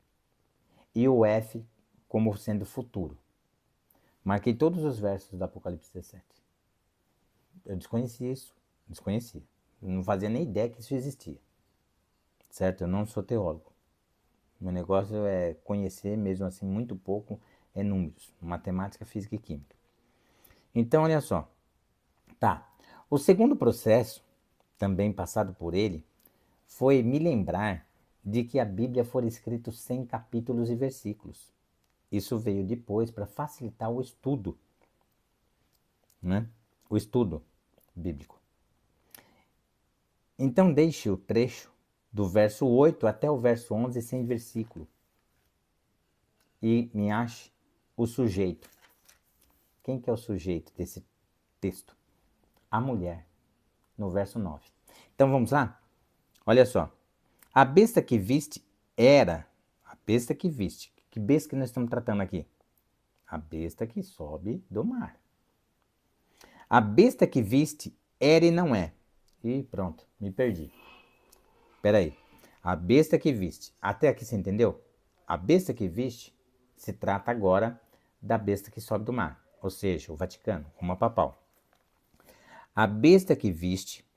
E o F como sendo futuro. Marquei todos os versos do Apocalipse 17. Eu desconhecia isso. Desconhecia. Eu não fazia nem ideia que isso existia. Certo? Eu não sou teólogo. Meu negócio é conhecer, mesmo assim, muito pouco, é números. Matemática, física e química. Então, olha só. Tá. O segundo processo, também passado por ele, foi me lembrar de que a Bíblia foi escrita sem capítulos e versículos. Isso veio depois para facilitar o estudo, né? O estudo bíblico. Então deixe o trecho do verso 8 até o verso 11 sem versículo e me ache o sujeito. Quem que é o sujeito desse texto? A mulher, no verso 9. Então vamos lá? Olha só. A besta que viste era a besta que viste. Que besta que nós estamos tratando aqui? A besta que sobe do mar. A besta que viste era e não é. E pronto, me perdi. Espera aí. A besta que viste. Até aqui você entendeu? A besta que viste se trata agora da besta que sobe do mar. Ou seja, o Vaticano, Roma Papal. A besta que viste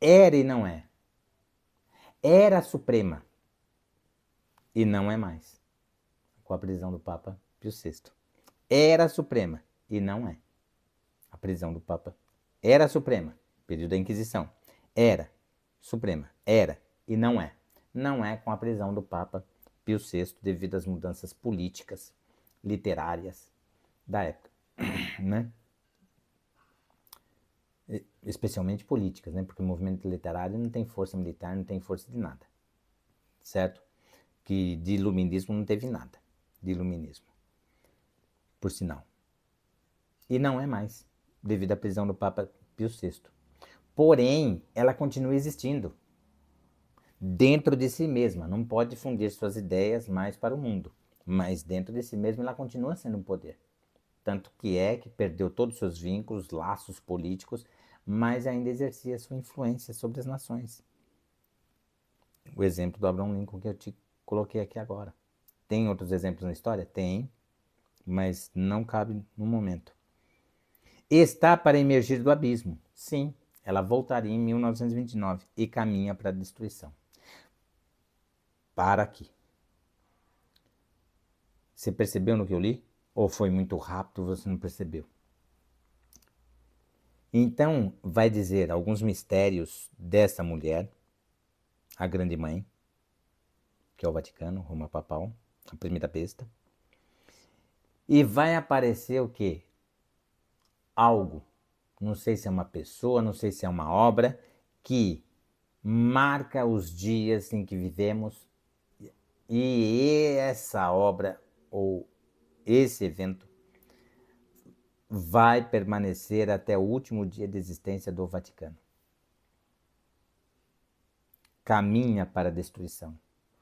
era e não é. Era a suprema e não é mais. Com a prisão do Papa Pio VI. Era a suprema e não é. A prisão do Papa era a suprema, período da Inquisição. Era suprema, era e não é. Não é com a prisão do Papa Pio VI devido às mudanças políticas, literárias da época, né? Especialmente políticas, né? Porque o movimento literário não tem força militar, não tem força de nada, certo? Que de iluminismo não teve nada, de iluminismo, por sinal. E não é mais, devido à prisão do Papa Pio VI. Porém, ela continua existindo dentro de si mesma, não pode difundir suas ideias mais para o mundo, mas dentro de si mesma ela continua sendo um poder. Tanto que perdeu todos os seus vínculos, laços políticos, mas ainda exercia sua influência sobre as nações. O exemplo do Abraham Lincoln que eu te coloquei aqui agora. Tem outros exemplos na história? Tem, mas não cabe no momento. Está para emergir do abismo. Sim, ela voltaria em 1929 e caminha para a destruição. para aqui. Você percebeu no que eu li? Ou foi muito rápido e você não percebeu? Então, vai dizer alguns mistérios dessa mulher, a grande mãe, que é o Vaticano, Roma Papal, a primeira besta. E vai aparecer o quê? Algo, não sei se é uma pessoa, não sei se é uma obra, que marca os dias em que vivemos, e essa obra ou esse evento vai permanecer até o último dia de existência do Vaticano. Caminha para a destruição.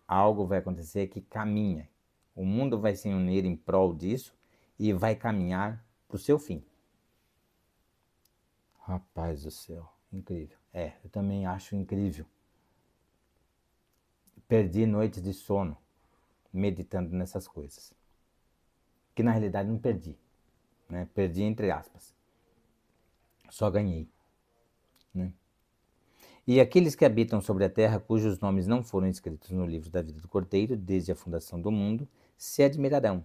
Algo vai acontecer que caminha. O mundo vai se unir em prol disso e vai caminhar para o seu fim. Rapaz do céu, incrível. Eu também acho incrível. Perdi noites de sono meditando nessas coisas. Que na realidade não perdi, né? Perdi entre aspas. Só ganhei, né? E aqueles que habitam sobre a terra, cujos nomes não foram escritos no livro da vida do Cordeiro, desde a fundação do mundo, se admirarão,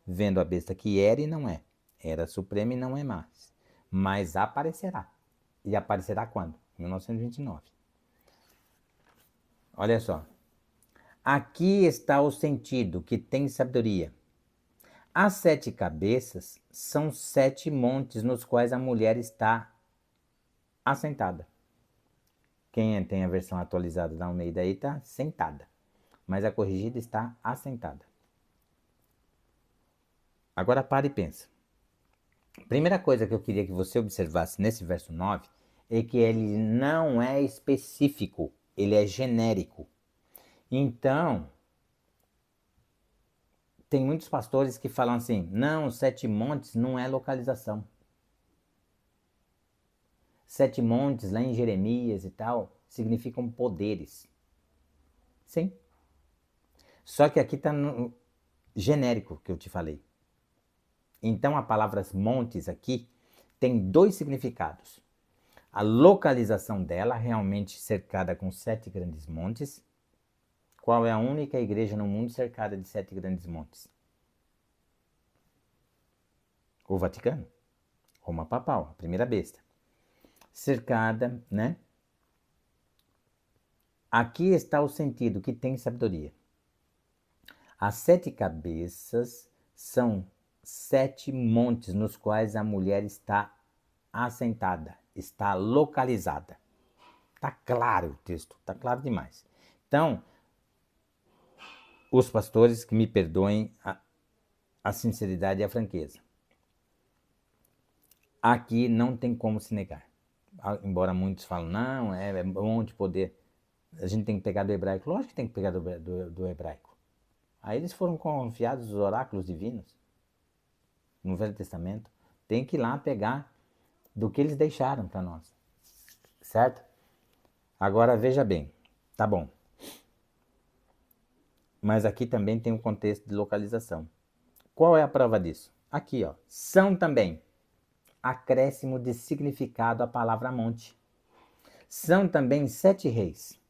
vendo a besta que era e não é. Era suprema e não é mais. Mas aparecerá. E aparecerá quando? 1929. Olha só. Aqui está o sentido que tem sabedoria. As 7 cabeças são 7 montes nos quais a mulher está assentada. Quem tem a versão atualizada da Almeida aí está sentada, mas a corrigida está assentada. Agora para e pensa. Primeira coisa que eu queria que você observasse nesse verso 9 é que ele não é específico, ele é genérico. Então, tem muitos pastores que falam assim, não, 7 montes não é localização. 7 montes lá em Jeremias e tal, significam poderes. Sim. Só que aqui está no genérico que eu te falei. Então a palavra montes aqui tem 2 significados. A localização dela, realmente cercada com 7 grandes montes. Qual é a única igreja no mundo cercada de 7 grandes montes? O Vaticano. Roma Papal, a primeira besta. Cercada, né? Aqui está o sentido que tem sabedoria. As 7 cabeças são 7 montes nos quais a mulher está assentada, está localizada. Está claro o texto, está claro demais. Então, os pastores que me perdoem a sinceridade e a franqueza. Aqui não tem como se negar. Embora muitos falam, não, é monte poder. A gente tem que pegar do hebraico. Lógico que tem que pegar do hebraico. Aí eles foram confiados os oráculos divinos no Velho Testamento. Tem que ir lá pegar do que eles deixaram para nós. Certo? Agora veja bem. Tá bom. Mas aqui também tem um contexto de localização. Qual é a prova disso? Aqui, ó. São também acréscimo de significado à palavra monte. São também 7 reis.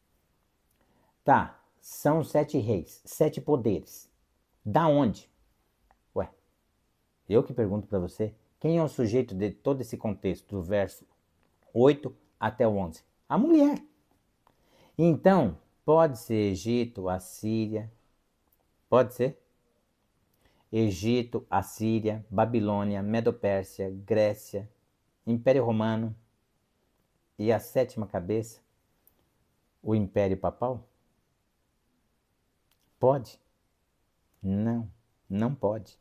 Tá, são 7 reis, 7 poderes. Da onde? Ué, eu que pergunto para você, quem é o sujeito de todo esse contexto, do verso 8 até o 11? A mulher. Então, pode ser Egito, Assíria, pode ser? Egito, Assíria, Babilônia, Medopérsia, Grécia, Império Romano e a 7ª cabeça, o Império Papal? Pode? Não, não pode.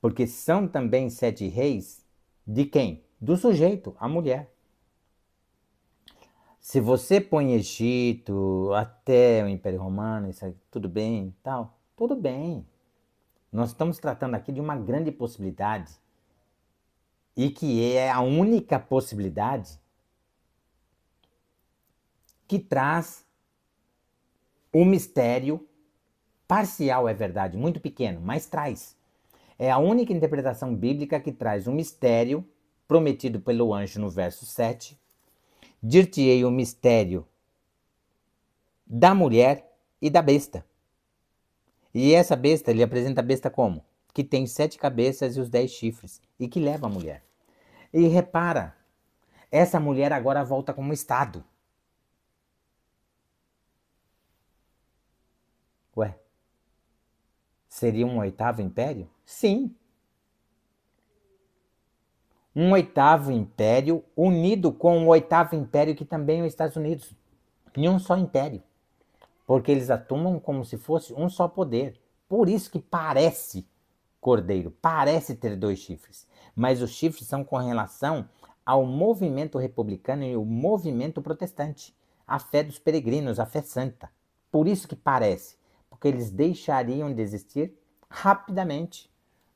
Porque são também 7 reis de quem? Do sujeito, a mulher. Se você põe Egito até o Império Romano, isso aí, tudo bem, tal, tudo bem. Nós estamos tratando aqui de uma grande possibilidade e que é a única possibilidade que traz o mistério parcial, é verdade, muito pequeno, mas traz. É a única interpretação bíblica que traz um mistério prometido pelo anjo no verso 7. Dir-te-ei o mistério da mulher e da besta. E essa besta, ele apresenta a besta como? Que tem 7 cabeças e os 10 chifres, e que leva a mulher. E repara, essa mulher agora volta como Estado. Ué, seria um 8º império? Sim. Um 8º império unido com o 8º império que também é os Estados Unidos. Em um só império. Porque eles atuam como se fosse um só poder. Por isso que parece cordeiro, parece ter 2 chifres. Mas os chifres são com relação ao movimento republicano e o movimento protestante. A fé dos peregrinos, a fé santa. Por isso que parece. Porque eles deixariam de existir rapidamente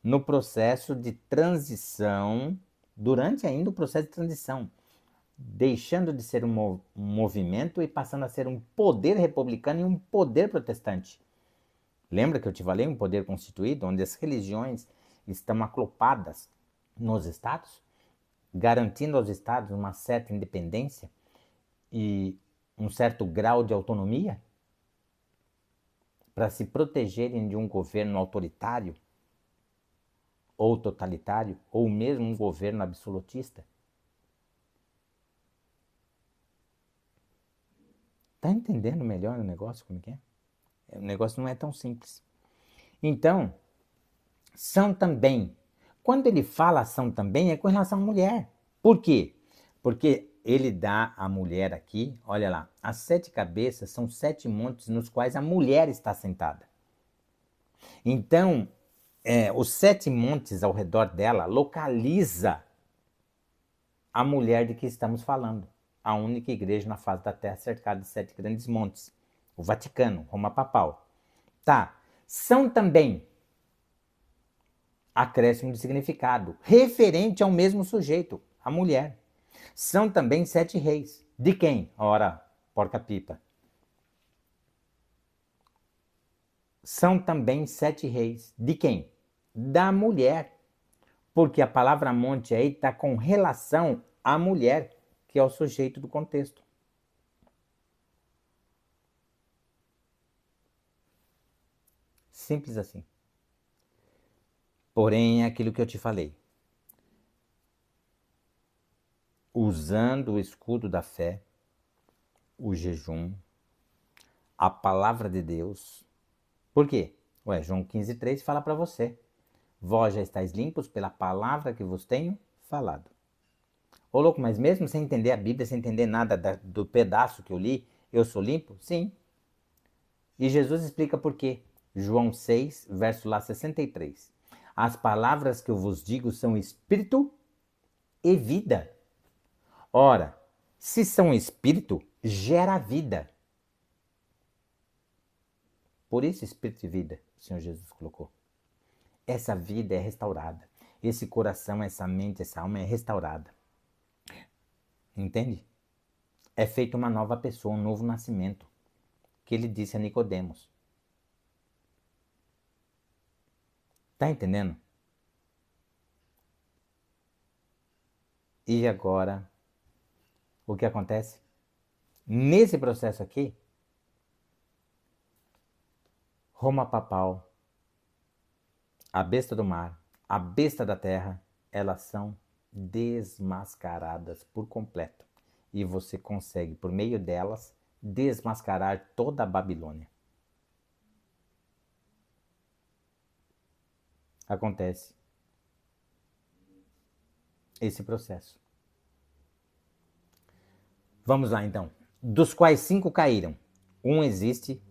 no processo de transição, durante ainda o processo de transição, deixando de ser um movimento e passando a ser um poder republicano e um poder protestante. Lembra que eu te falei um poder constituído, onde as religiões estão aclopadas nos estados, garantindo aos estados uma certa independência e um certo grau de autonomia para se protegerem de um governo autoritário ou totalitário, ou mesmo um governo absolutista. Tá entendendo melhor o negócio, como que é? O negócio não é tão simples. Então, são também. Quando ele fala são também, é com relação à mulher. Por quê? Porque ele dá à mulher aqui, olha lá, as 7 cabeças são 7 montes nos quais a mulher está sentada. Então, os 7 montes ao redor dela localiza a mulher de que estamos falando. A única igreja na face da terra cercada de 7 grandes montes. O Vaticano, Roma Papal. Tá. São também acréscimo de significado, referente ao mesmo sujeito, a mulher. São também 7 reis. De quem? Ora, porca-pipa. São também 7 reis. De quem? Da mulher. Porque a palavra monte aí está com relação à mulher, que é o sujeito do contexto. Simples assim. Porém, é aquilo que eu te falei. Usando o escudo da fé, o jejum, a palavra de Deus. Por quê? Ué, João 15,3 fala para você. Vós já estáis limpos pela palavra que vos tenho falado. Ô louco, mas mesmo sem entender a Bíblia, sem entender nada do pedaço que eu li, eu sou limpo? Sim. E Jesus explica por quê. João 6, verso lá 63. As palavras que eu vos digo são espírito e vida. Ora, se são espírito, gera vida. Por isso, espírito e vida, o Senhor Jesus colocou. Essa vida é restaurada. Esse coração, essa mente, essa alma é restaurada. Entende? É feita uma nova pessoa, um novo nascimento. Que ele disse a Nicodemos. Tá entendendo? E agora, o que acontece? Nesse processo aqui, Roma Papal, a besta do mar, a besta da terra, elas são desmascaradas por completo. E você consegue, por meio delas, desmascarar toda a Babilônia. Acontece esse processo. Vamos lá então. Dos quais 5 caíram. Um existe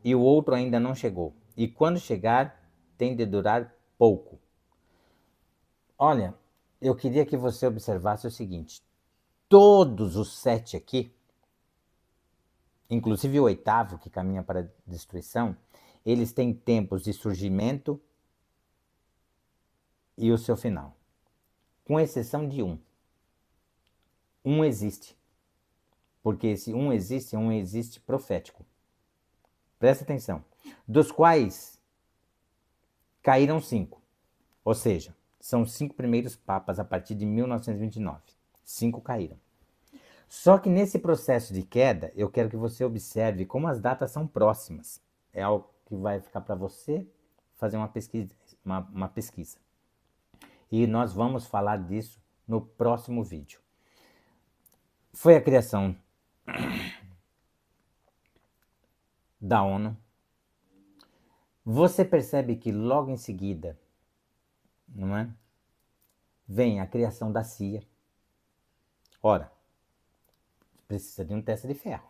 e o outro ainda não chegou. E quando chegar, tem de durar pouco. Olha, eu queria que você observasse o seguinte. Todos os 7 aqui, inclusive o 8º, que caminha para a destruição, eles têm tempos de surgimento e o seu final. Com exceção de um. Um existe. Porque esse um existe, é um existe profético. Presta atenção. Dos quais caíram 5. Ou seja, são os 5 primeiros papas a partir de 1929. 5 caíram. Só que nesse processo de queda, eu quero que você observe como as datas são próximas. É algo que vai ficar para você fazer uma pesquisa, uma pesquisa. E nós vamos falar disso no próximo vídeo. Foi a criação da ONU. Você percebe que logo em seguida, não é? Vem a criação da CIA. Ora, precisa de um teste de ferro.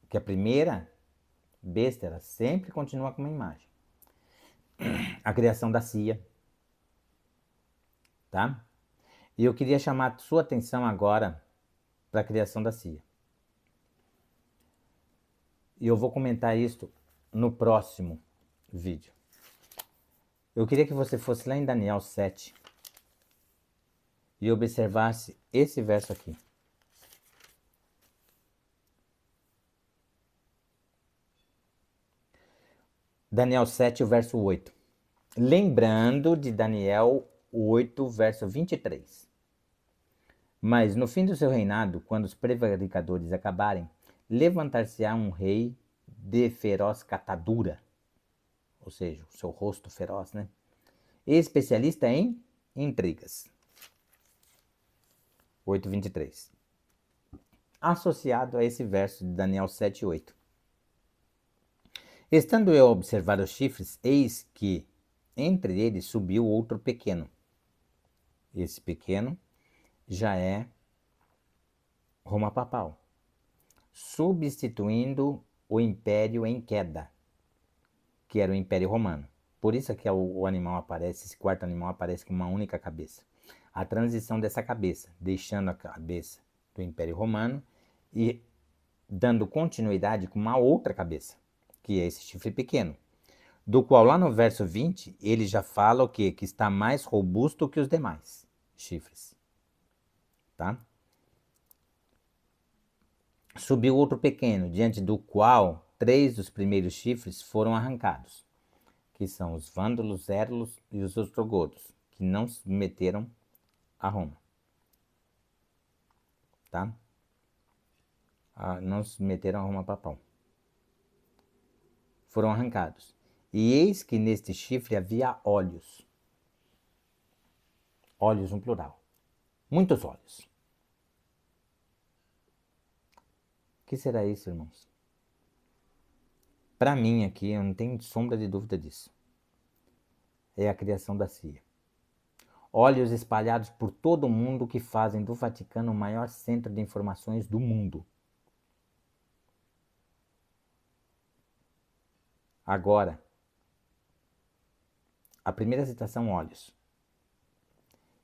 Que a primeira besta, ela sempre continua com uma imagem. A criação da CIA, tá? E eu queria chamar a sua atenção agora para a criação da CIA. E eu vou comentar isso no próximo vídeo. Eu queria que você fosse lá em Daniel 7 e observasse esse verso aqui. Daniel 7, o verso 8. Lembrando de Daniel 8, verso 23. Mas no fim do seu reinado, quando os prevaricadores acabarem, levantar-se-á um rei de feroz catadura, ou seja, o seu rosto feroz, né? Especialista em intrigas. 8:23. Associado a esse verso de Daniel 7:8. Estando eu a observar os chifres, eis que entre eles subiu outro pequeno. Esse pequeno já é Roma papal, substituindo o império em queda, que era o Império Romano. Por isso que o animal aparece, esse quarto animal aparece com uma única cabeça. A transição dessa cabeça, deixando a cabeça do Império Romano e dando continuidade com uma outra cabeça, que é esse chifre pequeno, do qual lá no verso 20, ele já fala o quê? Que está mais robusto que os demais chifres. Tá? Subiu outro pequeno, diante do qual 3 dos primeiros chifres foram arrancados, que são os vândalos, érulos e os ostrogodos, que não se submeteram a Roma. Tá? Não se submeteram a Roma papal. Foram arrancados. E eis que neste chifre havia olhos. Olhos no plural. Muitos olhos. O que será isso, irmãos? Para mim aqui, eu não tenho sombra de dúvida disso. É a criação da CIA. Olhos espalhados por todo o mundo que fazem do Vaticano o maior centro de informações do mundo. Agora, a primeira citação, olhos.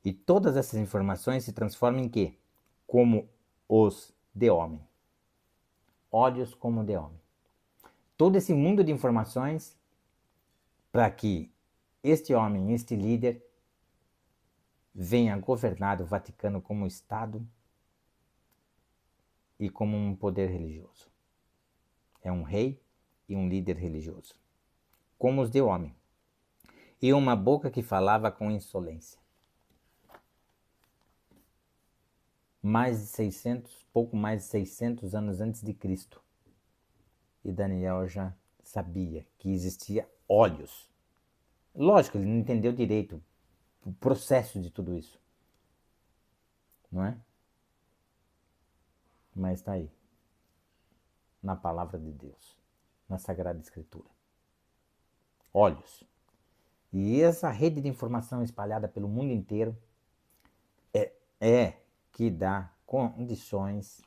E todas essas informações se transformam em quê? Como os de homem. Olhos como de homem. Todo esse mundo de informações para que este homem, este líder, venha governar o Vaticano como Estado e como um poder religioso. É um rei e um líder religioso. Como os de homem. E uma boca que falava com insolência. Pouco mais de 600 anos antes de Cristo. E Daniel já sabia que existia olhos. Lógico, ele não entendeu direito o processo de tudo isso. Não é? Mas está aí. Na palavra de Deus. Na Sagrada Escritura. Olhos. E essa rede de informação espalhada pelo mundo inteiro é que dá condições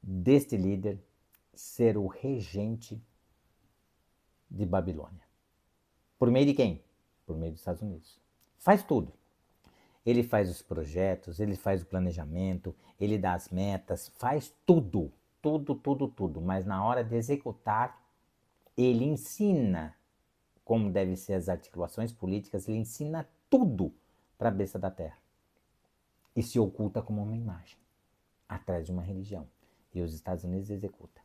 deste líder ser o regente de Babilônia. Por meio de quem? Por meio dos Estados Unidos. Faz tudo. Ele faz os projetos, ele faz o planejamento, ele dá as metas, faz tudo. Tudo, tudo, tudo. Mas na hora de executar, ele ensina como devem ser as articulações políticas, ele ensina tudo para a besta da terra. E se oculta como uma imagem, atrás de uma religião. E os Estados Unidos executam.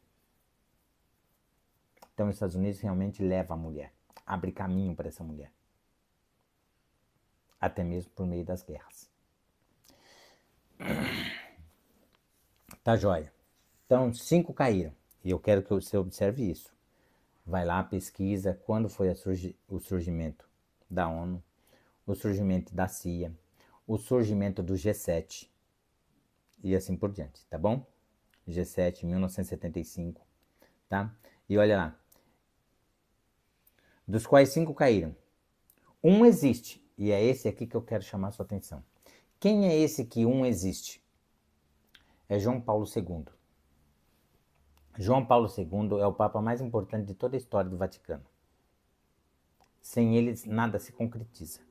Então os Estados Unidos realmente leva a mulher, abre caminho para essa mulher. Até mesmo por meio das guerras. Tá joia. Então, 5 caíram. E eu quero que você observe isso. Vai lá, pesquisa quando foi o surgimento da ONU, o surgimento da CIA, o surgimento do G7 e assim por diante, tá bom? G7 em 1975, tá? E olha lá, dos quais 5 caíram. Um existe, e é esse aqui que eu quero chamar sua atenção. Quem é esse que um existe? É João Paulo II. João Paulo II é o Papa mais importante de toda a história do Vaticano. Sem ele, nada se concretiza.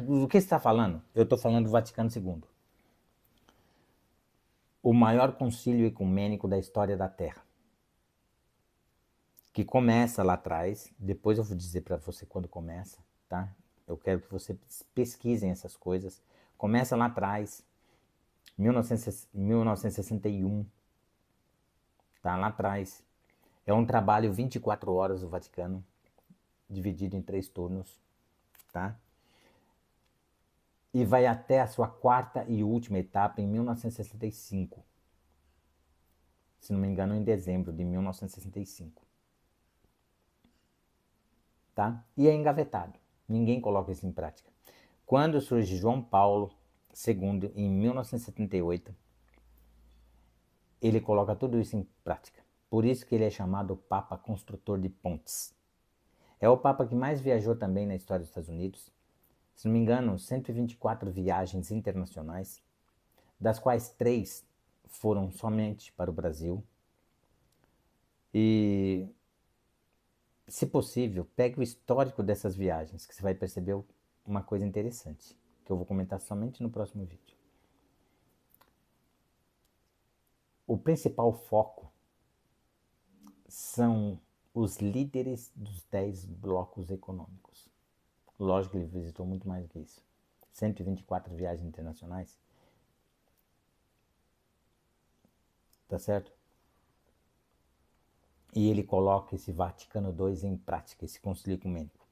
O que você está falando? Eu estou falando do Vaticano II. O maior concílio ecumênico da história da Terra. Que começa lá atrás, depois eu vou dizer para você quando começa, tá? Eu quero que você pesquisem essas coisas. Começa lá atrás, 1961, tá? Lá atrás. É um trabalho 24 horas do Vaticano, dividido em 3 turnos, tá? E vai até a sua quarta e última etapa em 1965. Se não me engano, em dezembro de 1965. Tá? E é engavetado. Ninguém coloca isso em prática. Quando surge João Paulo II, em 1978, ele coloca tudo isso em prática. Por isso que ele é chamado Papa Construtor de Pontes. É o Papa que mais viajou também na história dos Estados Unidos. Se não me engano, 124 viagens internacionais, das quais 3 foram somente para o Brasil. E, se possível, pegue o histórico dessas viagens, que você vai perceber uma coisa interessante, que eu vou comentar somente no próximo vídeo. O principal foco são os líderes dos 10 blocos econômicos. Lógico que ele visitou muito mais do que isso. 124 viagens internacionais. Tá certo? E ele coloca esse Vaticano II em prática, esse concílio ecumênico.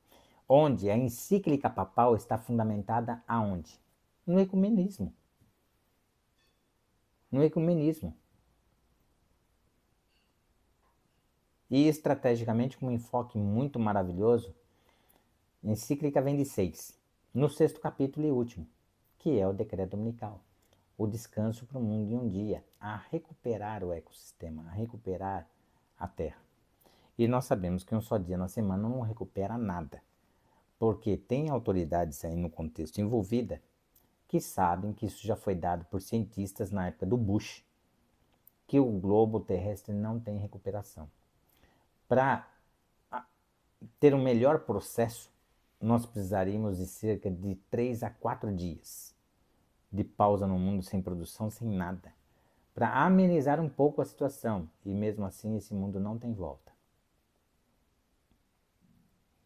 Onde a encíclica papal está fundamentada aonde? No ecumenismo. No ecumenismo. E estrategicamente, com um enfoque muito maravilhoso, a encíclica vem de 6. No 6º capítulo e último, que é o decreto dominical. O descanso para o mundo em um dia, a recuperar o ecossistema, a recuperar a terra. E nós sabemos que um só dia na semana não recupera nada, porque tem autoridades aí no contexto envolvida que sabem que isso já foi dado por cientistas na época do Bush, que o globo terrestre não tem recuperação. Para ter um melhor processo, nós precisaríamos de cerca de 3 a 4 dias de pausa no mundo, sem produção, sem nada, para amenizar um pouco a situação. E mesmo assim, esse mundo não tem volta.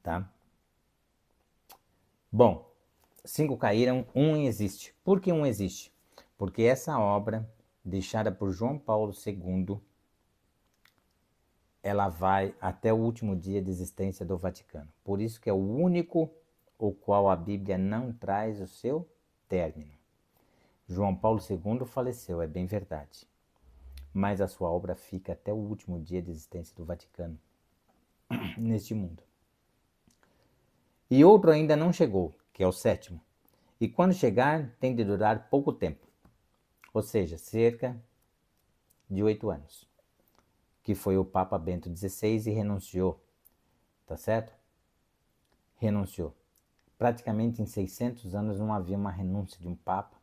Tá? Bom, 5 caíram, 1 existe. Por que 1 existe? Porque essa obra, deixada por João Paulo II, ela vai até o último dia de existência do Vaticano. Por isso que é o único o qual a Bíblia não traz o seu término. João Paulo II faleceu, é bem verdade, mas a sua obra fica até o último dia de existência do Vaticano neste mundo. E outro ainda não chegou, que é o 7º. E quando chegar, tem de durar pouco tempo, ou seja, cerca de 8 anos, que foi o Papa Bento XVI e renunciou, tá certo? Renunciou. Praticamente em 600 anos não havia uma renúncia de um Papa,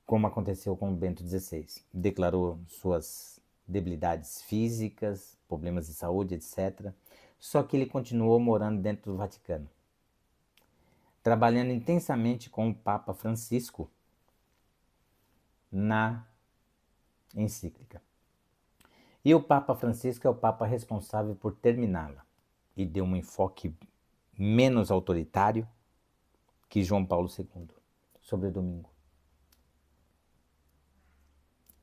como aconteceu com Bento XVI. Declarou suas debilidades físicas, problemas de saúde, etc. Só que ele continuou morando dentro do Vaticano, trabalhando intensamente com o Papa Francisco na encíclica. E o Papa Francisco é o Papa responsável por terminá-la e deu um enfoque menos autoritário que João Paulo II sobre o domingo.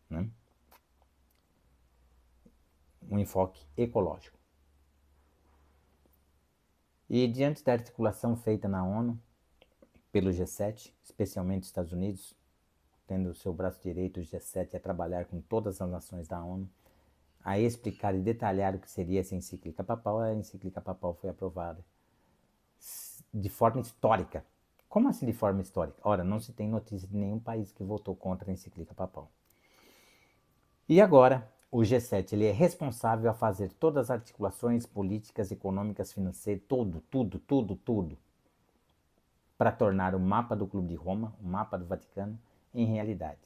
Né? Um enfoque ecológico. E diante da articulação feita na ONU, pelo G7, especialmente os Estados Unidos, tendo o seu braço direito, o G7, a trabalhar com todas as nações da ONU, a explicar e detalhar o que seria essa encíclica papal. A encíclica papal foi aprovada de forma histórica. Como assim de forma histórica? Ora, não se tem notícia de nenhum país que votou contra a encíclica papal. E agora, o G7 ele é responsável a fazer todas as articulações políticas, econômicas, financeiras, tudo, para tornar o mapa do Clube de Roma, o mapa do Vaticano, em realidade,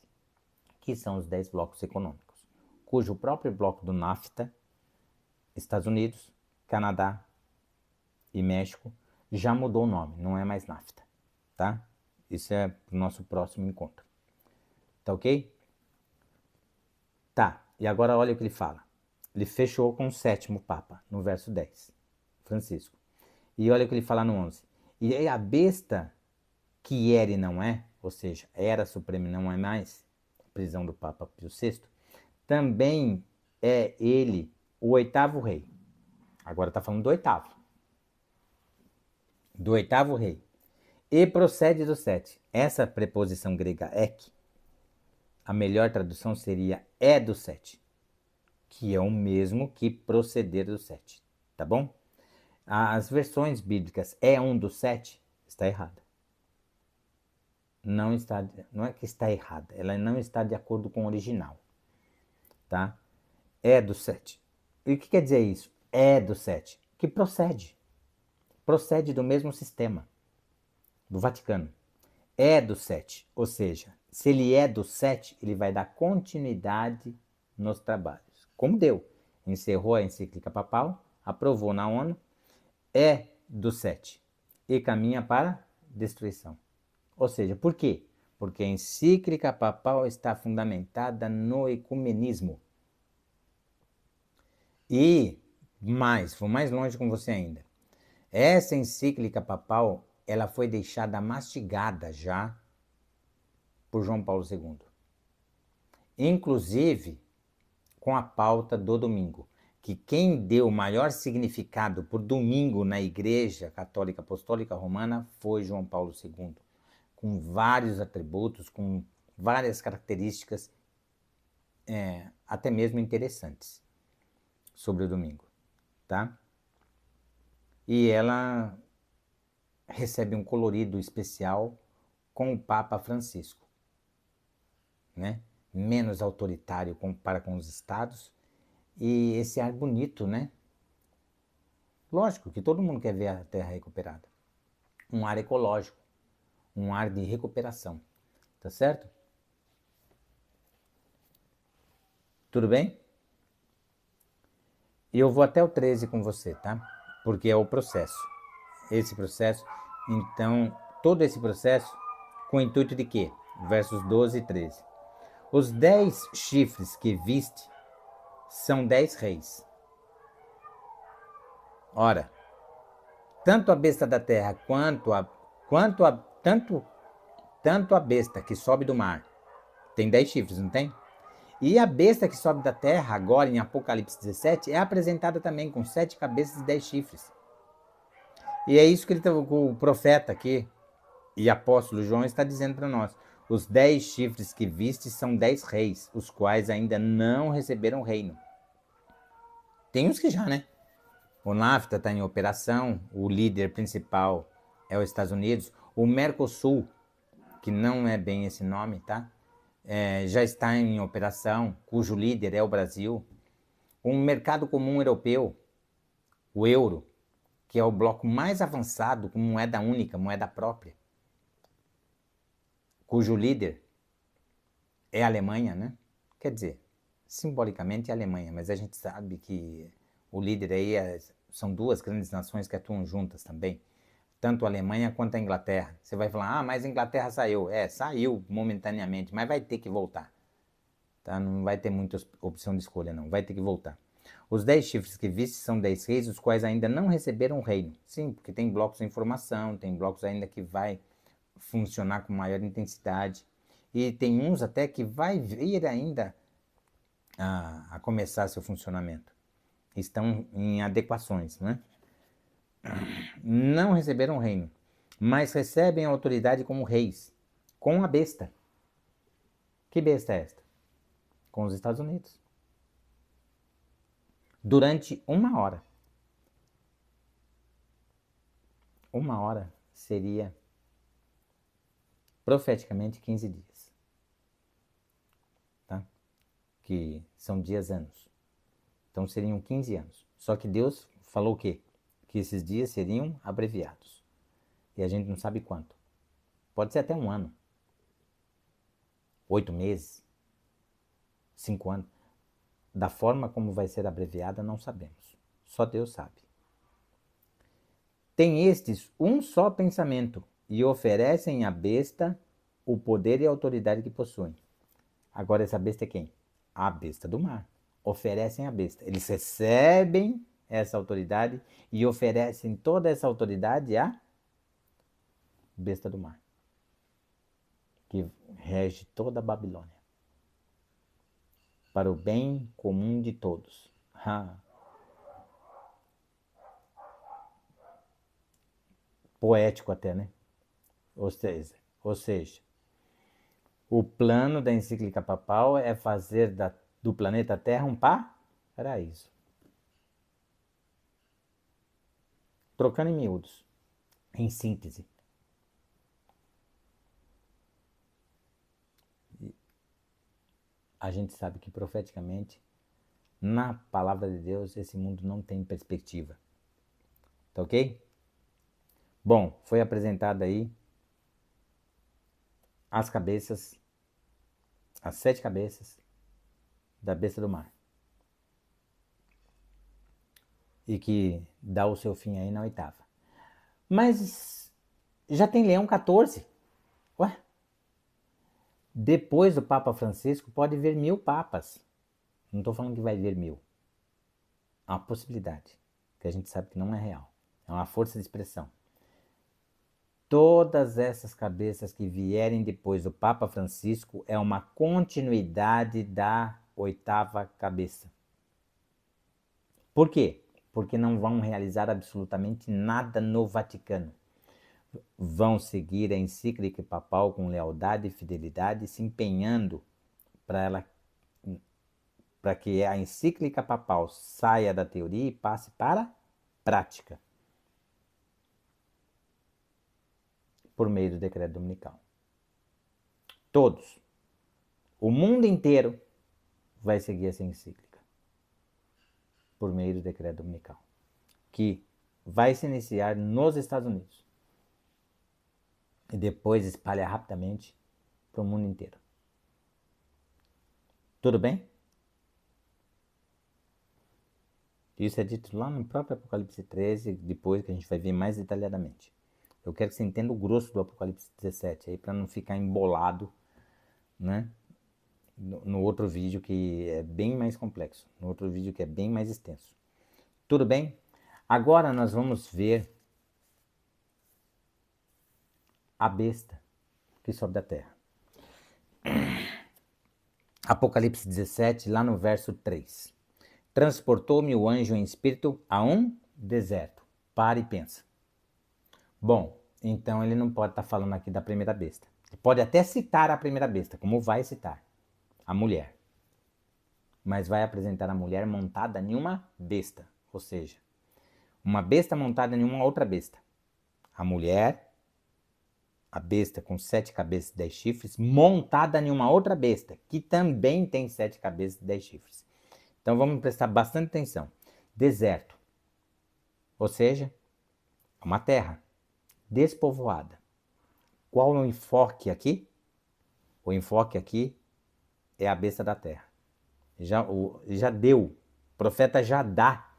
que são os 10 blocos econômicos, cujo próprio bloco do NAFTA, Estados Unidos, Canadá e México, já mudou o nome, não é mais NAFTA, tá? Isso é para o nosso próximo encontro. Tá ok? Tá, e agora olha o que ele fala. Ele fechou com o 7º Papa, no verso 10, Francisco. E olha o que ele fala no 11. E aí a besta que era e não é, ou seja, era suprema e não é mais, prisão do Papa Pio VI, também é ele o 8º rei. Agora está falando do 8º. Do 8º rei. E procede do 7. Essa preposição grega ek, a melhor tradução seria é do 7, que é o mesmo que proceder do 7, tá bom? As versões bíblicas é um do 7 está errada. Não é que está errada, ela não está de acordo com o original, tá? É do 7. E o que quer dizer isso? É do 7, que procede do mesmo sistema, do Vaticano. É do 7, ou seja, se ele é do 7, ele vai dar continuidade nos trabalhos. Como deu, encerrou a encíclica papal, aprovou na ONU, é do 7 e caminha para destruição. Ou seja, por quê? Porque a encíclica papal está fundamentada no ecumenismo. E mais, vou mais longe com você ainda. Essa encíclica papal, ela foi deixada mastigada já por João Paulo II. Inclusive com a pauta do domingo, que quem deu o maior significado por domingo na Igreja Católica Apostólica Romana foi João Paulo II, com vários atributos, com várias características, até mesmo interessantes, sobre o domingo, tá? E ela recebe um colorido especial com o Papa Francisco, né? Menos autoritário para com os estados, e esse ar bonito, né? Lógico que todo mundo quer ver a terra recuperada. Um ar ecológico, um ar de recuperação, tá certo? Tudo bem? E eu vou até o 13 com você, tá? Porque é o processo. Esse processo, então, todo esse processo com o intuito de quê? Versos 12 e 13. Os 10 chifres que viste são 10 reis. Ora, tanto a besta da terra tanto a besta que sobe do mar tem 10 chifres, não tem? E a besta que sobe da terra, agora em Apocalipse 17, é apresentada também com 7 cabeças e 10 chifres. E é isso que o profeta aqui e apóstolo João está dizendo para nós. Os 10 chifres que viste são 10 reis, os quais ainda não receberam reino. Tem uns que já, né? O NAFTA está em operação, o líder principal é os Estados Unidos. O Mercosul, que não é bem esse nome, tá? Já está em operação, cujo líder é o Brasil. Um mercado comum europeu, o euro, que é o bloco mais avançado com moeda única, moeda própria, cujo líder é a Alemanha, né? Quer dizer, simbolicamente é a Alemanha, mas a gente sabe que o líder aí são duas grandes nações que atuam juntas também, tanto a Alemanha quanto a Inglaterra. Você vai falar, mas a Inglaterra saiu. Saiu momentaneamente, mas vai ter que voltar. Tá? Não vai ter muita opção de escolha, não. Vai ter que voltar. Os 10 chifres que viste são 10 reis, os quais ainda não receberam o reino. Sim, porque tem blocos em formação, tem blocos ainda que vai funcionar com maior intensidade. E tem uns até que vai vir ainda a começar seu funcionamento. Estão em adequações, né? Não receberam o reino. mas recebem autoridade como reis, com a besta. Que besta é esta? Com os Estados Unidos. Durante 1 hora. 1 hora seria profeticamente 15 dias. Tá? Que são dias-anos. Então seriam 15 anos. Só que Deus falou o quê? Que esses dias seriam abreviados. E a gente não sabe quanto. Pode ser até 1 ano. 8 meses. 5 anos. Da forma como vai ser abreviada, não sabemos. Só Deus sabe. Tem estes um só pensamento e oferecem à besta o poder e a autoridade que possuem. Agora essa besta é quem? A besta do mar. Oferecem à besta. Eles recebem essa autoridade e oferecem toda essa autoridade à besta do mar, que rege toda a Babilônia, para o bem comum de todos. Poético até, né? Ou seja, o plano da encíclica papal é fazer do planeta Terra um paraíso. Trocando em miúdos, em síntese. A gente sabe que profeticamente, na palavra de Deus, esse mundo não tem perspectiva. Tá ok? Bom, foi apresentada aí as 7 cabeças da besta do mar. E que dá o seu fim aí na 8ª. Mas já tem Leão 14. Ué? Depois do Papa Francisco pode vir 1000 papas. Não estou falando que vai vir 1000. É uma possibilidade, que a gente sabe que não é real. É uma força de expressão. Todas essas cabeças que vierem depois do Papa Francisco é uma continuidade da 8ª cabeça. Por quê? Porque não vão realizar absolutamente nada no Vaticano. Vão seguir a encíclica papal com lealdade e fidelidade, se empenhando para que a encíclica papal saia da teoria e passe para a prática, por meio do decreto dominical. Todos, o mundo inteiro vai seguir essa encíclica, por meio do decreto dominical, que vai se iniciar nos Estados Unidos e depois espalha rapidamente para o mundo inteiro. Tudo bem? Isso é dito lá no próprio Apocalipse 13, depois que a gente vai ver mais detalhadamente. Eu quero que você entenda o grosso do Apocalipse 17, aí para não ficar embolado, né? No outro vídeo que é bem mais complexo, no outro vídeo que é bem mais extenso. Tudo bem? Agora nós vamos ver a besta que sobe da terra. Apocalipse 17, lá no verso 3. Transportou-me o anjo em espírito a um deserto. Para e pensa. Bom, então ele não pode estar falando aqui da primeira besta. Ele pode até citar a primeira besta, como vai citar, a mulher. Mas vai apresentar a mulher montada em uma besta. Ou seja, uma besta montada em uma outra besta. A mulher, a besta com 7 cabeças e 10 chifres, montada em uma outra besta, que também tem 7 cabeças e 10 chifres. Então vamos prestar bastante atenção. Deserto, ou seja, uma terra despovoada. Qual é o enfoque aqui? O enfoque aqui é a besta da terra. Já deu, o profeta já dá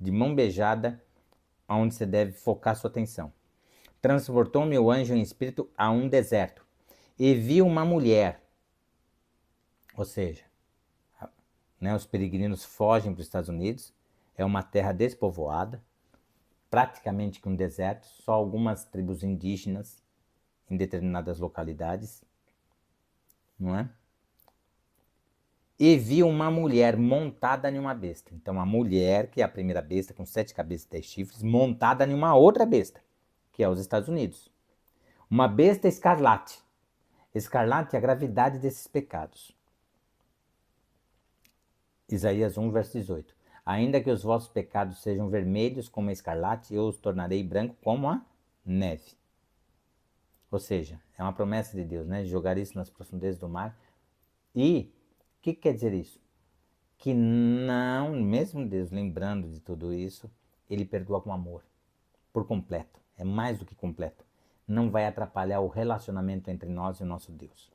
de mão beijada aonde você deve focar sua atenção. Transportou-me o anjo em espírito a um deserto e vi uma mulher, ou seja, né, os peregrinos fogem para os Estados Unidos, é uma terra despovoada, praticamente que um deserto, só algumas tribos indígenas em determinadas localidades, não é? E vi uma mulher montada em uma besta. Então a mulher, que é a primeira besta, com 7 cabeças e 10 chifres, montada em uma outra besta, que é os Estados Unidos. Uma besta escarlate. Escarlate é a gravidade desses pecados. Isaías 1, verso 18. Ainda que os vossos pecados sejam vermelhos como a escarlate, eu os tornarei branco como a neve. Ou seja, é uma promessa de Deus, né? Jogar isso nas profundezas do mar. E o que quer dizer isso? Que não, mesmo Deus lembrando de tudo isso, ele perdoa com amor, por completo. É mais do que completo. Não vai atrapalhar o relacionamento entre nós e o nosso Deus.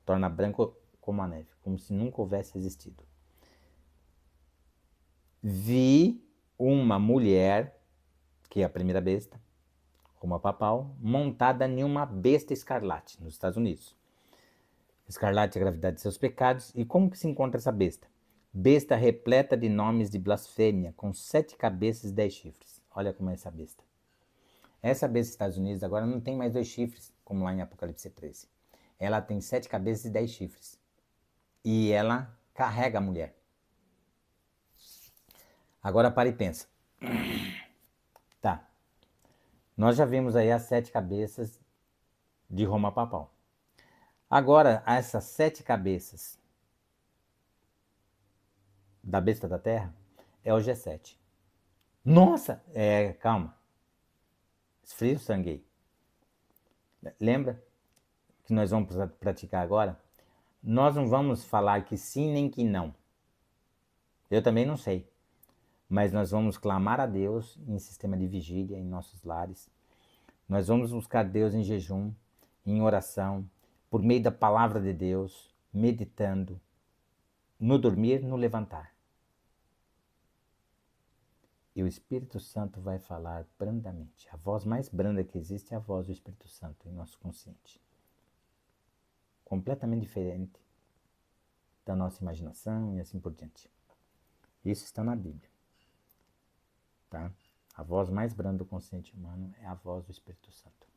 Torna branco como a neve, como se nunca houvesse existido. Vi uma mulher, que é a primeira besta, Roma papal, montada em uma besta escarlate, nos Estados Unidos. Escarlate é a gravidade de seus pecados. E como que se encontra essa besta? Besta repleta de nomes de blasfêmia, com 7 cabeças e 10 chifres. Olha como é essa besta. Essa besta dos Estados Unidos agora não tem mais 2 chifres, como lá em Apocalipse 13. Ela tem 7 cabeças e 10 chifres. E ela carrega a mulher. Agora para e pensa. Tá. Nós já vimos aí as 7 cabeças de Roma papal. Agora, essas 7 cabeças da besta da terra é o G7. Nossa! Calma. Esfria o sangue aí. Lembra que nós vamos praticar agora? Nós não vamos falar que sim nem que não. Eu também não sei. Mas nós vamos clamar a Deus em sistema de vigília, em nossos lares. Nós vamos buscar Deus em jejum, em oração, por meio da palavra de Deus, meditando, no dormir, no levantar. E o Espírito Santo vai falar brandamente. A voz mais branda que existe é a voz do Espírito Santo em nosso consciente. Completamente diferente da nossa imaginação e assim por diante. Isso está na Bíblia. Tá? A voz mais branda do consciente humano é a voz do Espírito Santo.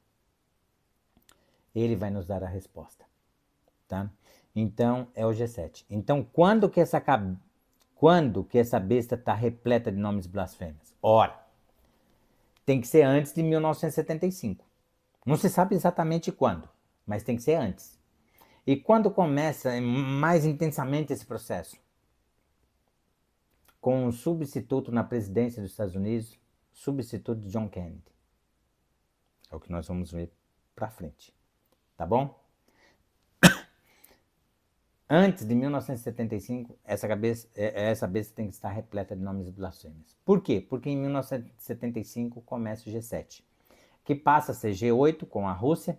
Ele vai nos dar a resposta. Tá? Então, é o G7. Então, quando que essa besta está repleta de nomes blasfêmios? Ora, tem que ser antes de 1975. Não se sabe exatamente quando, mas tem que ser antes. E quando começa mais intensamente esse processo? Com um substituto na presidência dos Estados Unidos, substituto de John Kennedy. É o que nós vamos ver para frente. Tá bom? Antes de 1975, essa besta tem que estar repleta de nomes blasfêmios. Por quê? Porque em 1975 começa o G7, que passa a ser G8 com a Rússia,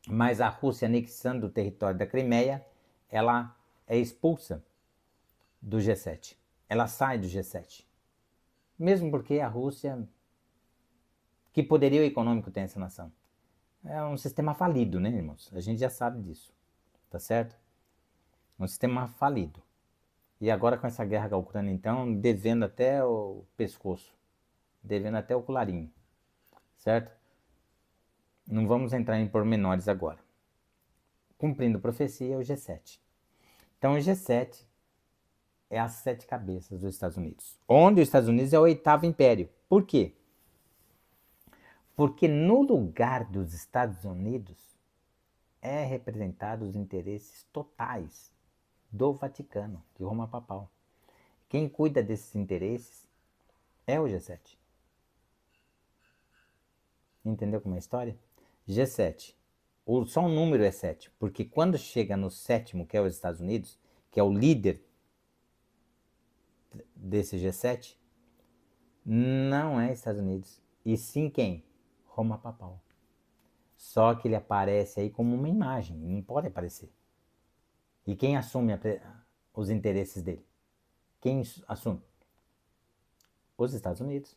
mas a Rússia anexando o território da Crimeia, ela é expulsa do G7. Ela sai do G7. Mesmo porque a Rússia, que poderio econômico tem essa nação? É um sistema falido, né, irmãos? A gente já sabe disso, tá certo? Um sistema falido. E agora com essa guerra com a Ucrânia, então, devendo até o pescoço, devendo até o colarinho, certo? Não vamos entrar em pormenores agora. Cumprindo profecia, é o G7. Então, o G7 é as 7 cabeças dos Estados Unidos, onde os Estados Unidos é o 8º império. Por quê? Porque no lugar dos Estados Unidos é representados os interesses totais do Vaticano, de Roma Papal. Quem cuida desses interesses é o G7. Entendeu como é a história? G7. Só um número é 7, porque quando chega no 7º, que é os Estados Unidos, que é o líder desse G7, não é Estados Unidos, e sim quem? Roma Papal. Só que ele aparece aí como uma imagem, não pode aparecer. E quem assume os interesses dele? Quem assume? Os Estados Unidos.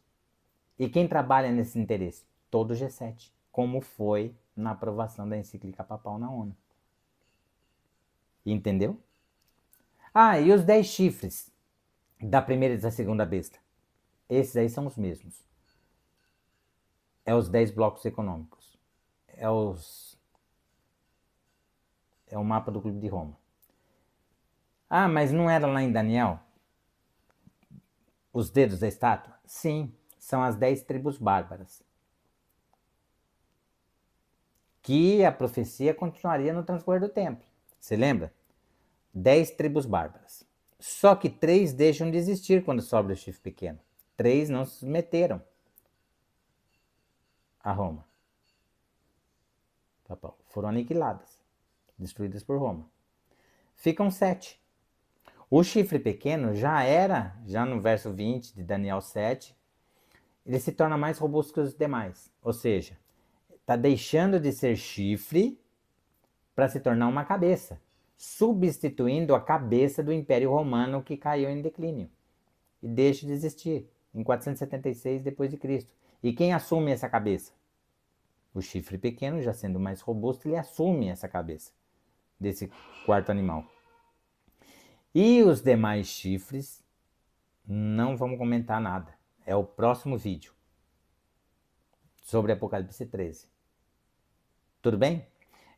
E quem trabalha nesse interesse? Todo o G7, como foi na aprovação da encíclica papal na ONU. Entendeu? Ah, e os 10 chifres da primeira e da segunda besta? Esses aí são os mesmos. É os 10 blocos econômicos. É o mapa do Clube de Roma. Ah, mas não era lá em Daniel? Os dedos da estátua? Sim, são as 10 tribos bárbaras. que a profecia continuaria no transcorrer do tempo. Você lembra? 10 tribos bárbaras. Só que 3 deixam de existir quando sobra o chifre pequeno. 3 não se submeteram a Roma. Foram aniquiladas, destruídas por Roma. Ficam 7. O chifre pequeno já no verso 20 de Daniel 7, ele se torna mais robusto que os demais. Ou seja, está deixando de ser chifre para se tornar uma cabeça, substituindo a cabeça do Império Romano que caiu em declínio e deixa de existir em 476 d.C. E quem assume essa cabeça? O chifre pequeno, já sendo mais robusto, ele assume essa cabeça desse quarto animal. E os demais chifres, não vamos comentar nada. É o próximo vídeo sobre Apocalipse 13. Tudo bem?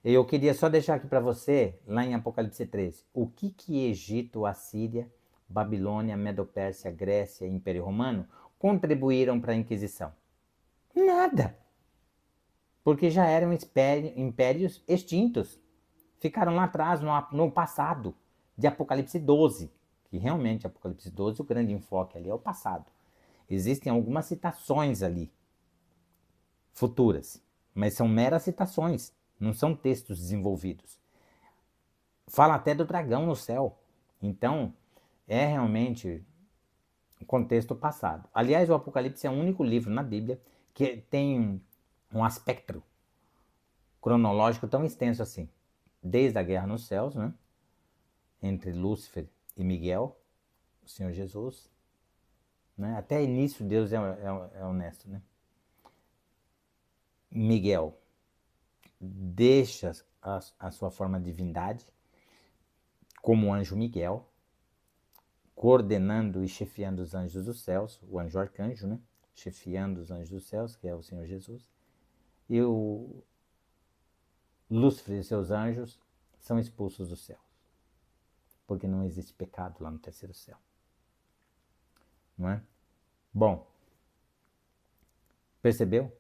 Eu queria só deixar aqui para você, lá em Apocalipse 13, o que Egito, Assíria, Babilônia, Medo-Pérsia, Grécia e Império Romano contribuíram para a Inquisição? Nada! Porque já eram impérios extintos. Ficaram lá atrás, no passado, de Apocalipse 12. Que realmente, Apocalipse 12, o grande enfoque ali é o passado. Existem algumas citações ali, futuras, mas são meras citações, não são textos desenvolvidos. Fala até do dragão no céu. Então, é realmente um contexto passado. Aliás, o Apocalipse é o único livro na Bíblia que tem um aspecto cronológico tão extenso assim. Desde a guerra nos céus, né? Entre Lúcifer e Miguel, o Senhor Jesus. Né? Até início Deus é honesto. Né? Miguel deixa a sua forma de divindade como anjo Miguel, coordenando e chefiando os anjos dos céus, o anjo arcanjo, né? Chefiando os anjos dos céus, que é o Senhor Jesus. E o Lúcifer e seus anjos são expulsos do céu, porque não existe pecado lá no terceiro céu. Não é? Bom, percebeu?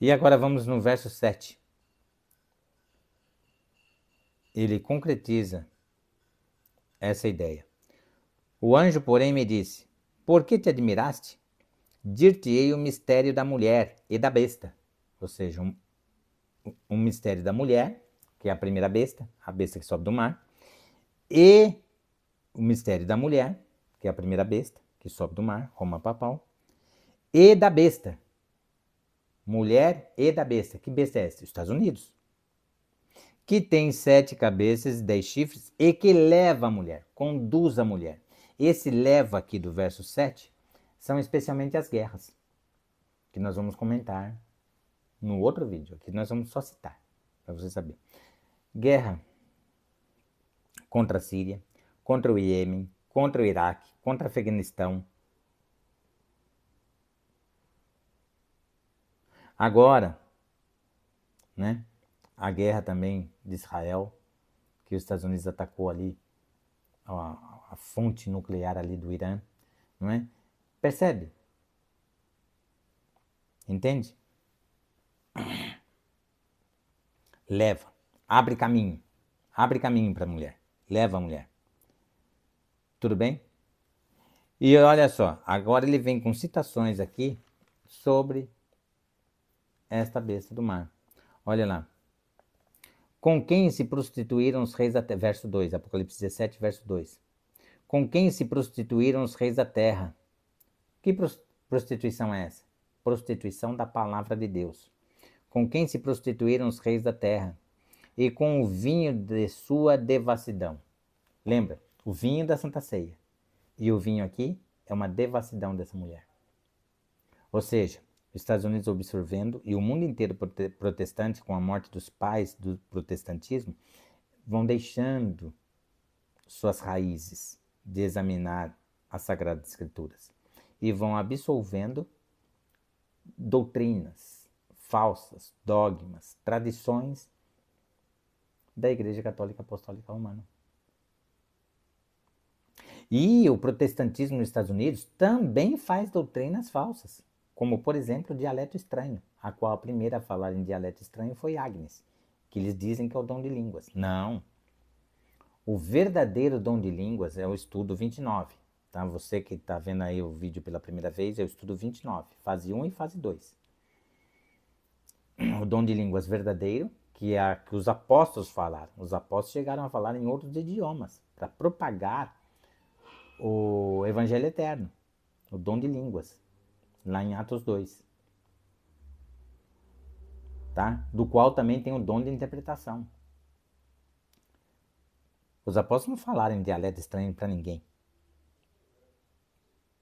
E agora vamos no verso 7. Ele concretiza essa ideia. O anjo, porém, me disse: por que te admiraste? Dir-te-ei o mistério da mulher e da besta. Ou seja, um mistério da mulher, que é a primeira besta, a besta que sobe do mar, e o mistério da mulher, que é a primeira besta, que sobe do mar, Roma papal, e da besta. Mulher e da besta. Que besta é essa? Estados Unidos. Que tem 7 cabeças e 10 chifres e que leva a mulher, conduz a mulher. Esse leva aqui do verso 7 são especialmente as guerras, que nós vamos comentar no outro vídeo. Aqui nós vamos só citar, para você saber. Guerra contra a Síria, contra o Iêmen, contra o Iraque, contra o Afeganistão. Agora, né, a guerra também de Israel, que os Estados Unidos atacou ali a fonte nuclear ali do Irã, não é? Percebe? Entende? Leva, abre caminho para a mulher, leva a mulher. Tudo bem? E olha só, agora ele vem com citações aqui sobre esta besta do mar. Olha lá. Com quem se prostituíram os reis da terra? Verso 2, Apocalipse 17, verso 2. Com quem se prostituíram os reis da terra? Que prostituição é essa? Prostituição da palavra de Deus. Com quem se prostituíram os reis da terra? E com o vinho de sua devassidão. Lembra? O vinho da Santa Ceia. E o vinho aqui é uma devassidão dessa mulher. Ou seja, os Estados Unidos absorvendo e o mundo inteiro protestante, com a morte dos pais do protestantismo, vão deixando suas raízes de examinar as Sagradas Escrituras e vão absolvendo doutrinas falsas, dogmas, tradições da Igreja Católica Apostólica Romana. E o protestantismo nos Estados Unidos também faz doutrinas falsas, como por exemplo o dialeto estranho, a qual a primeira a falar em dialeto estranho foi Agnes, que eles dizem que é o dom de línguas. Não. O verdadeiro dom de línguas é o estudo 29. Tá? Você que está vendo aí o vídeo pela primeira vez, é o estudo 29, fase 1 e fase 2. O dom de línguas verdadeiro, que é a que os apóstolos falaram. Os apóstolos chegaram a falar em outros idiomas para propagar o evangelho eterno, o dom de línguas, lá em Atos 2. Tá? Do qual também tem o dom de interpretação. Os apóstolos não falaram em dialeto estranho para ninguém.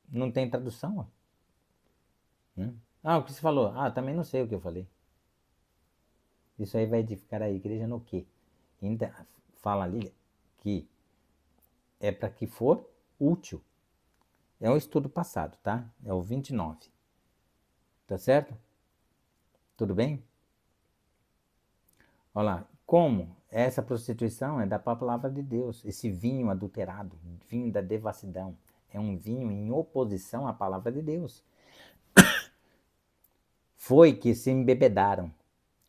Não tem tradução. Ó. O que você falou? Também não sei o que eu falei. Isso aí vai edificar a igreja no quê? Ainda fala ali que é para que for útil. É um estudo passado, tá? É o 29. Tá certo? Tudo bem? Olha lá. Como essa prostituição é da palavra de Deus. Esse vinho adulterado, vinho da devassidão, é um vinho em oposição à palavra de Deus. Foi que se embebedaram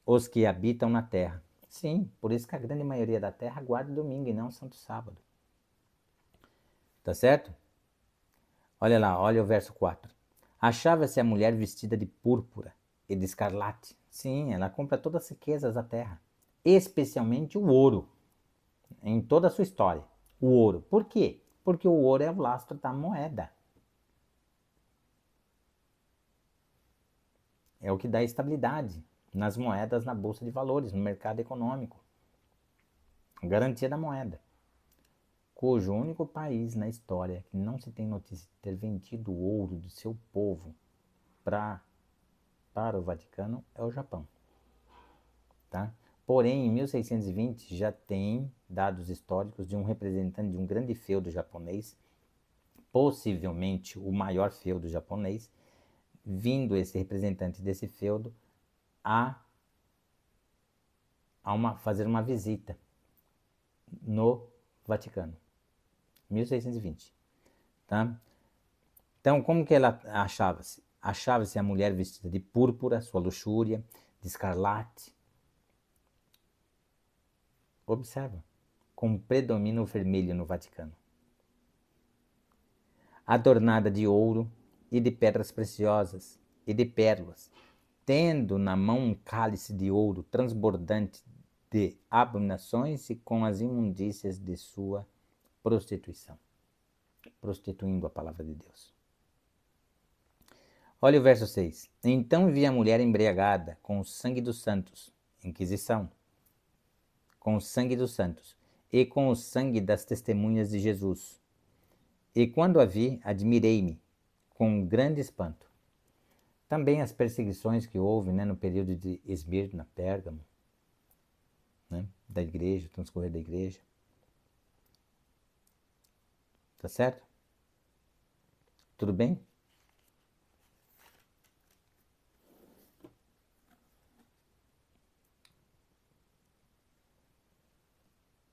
os que habitam na terra. Sim, por isso que a grande maioria da terra guarda o domingo e não o santo sábado. Tá certo? Olha lá, olha o verso 4. Achava-se a mulher vestida de púrpura e de escarlate. Sim, ela compra todas as riquezas da terra, especialmente o ouro, em toda a sua história. O ouro. Por quê? Porque o ouro é o lastro da moeda. É o que dá estabilidade nas moedas, na bolsa de valores, no mercado econômico. Garantia da moeda. Cujo único país na história que não se tem notícia de ter vendido ouro do seu povo para o Vaticano é o Japão. Tá? Porém, em 1620 já tem dados históricos de um representante de um grande feudo japonês, possivelmente o maior feudo japonês, vindo esse representante desse feudo fazer uma visita no Vaticano. 1620. Tá? Então, como que ela achava-se? Achava-se a mulher vestida de púrpura, sua luxúria, de escarlate. Observa como predomina o vermelho no Vaticano. Adornada de ouro e de pedras preciosas e de pérolas, tendo na mão um cálice de ouro transbordante de abominações e com as imundícias de sua prostituição. Prostituindo a palavra de Deus. Olha o verso 6. Então vi a mulher embriagada com o sangue dos santos, Inquisição, com o sangue dos santos, e com o sangue das testemunhas de Jesus. E quando a vi, admirei-me, com grande espanto. Também as perseguições que houve, no período de Esmirna, Pérgamo, da igreja, transcorrer da igreja. Tá certo? Tudo bem?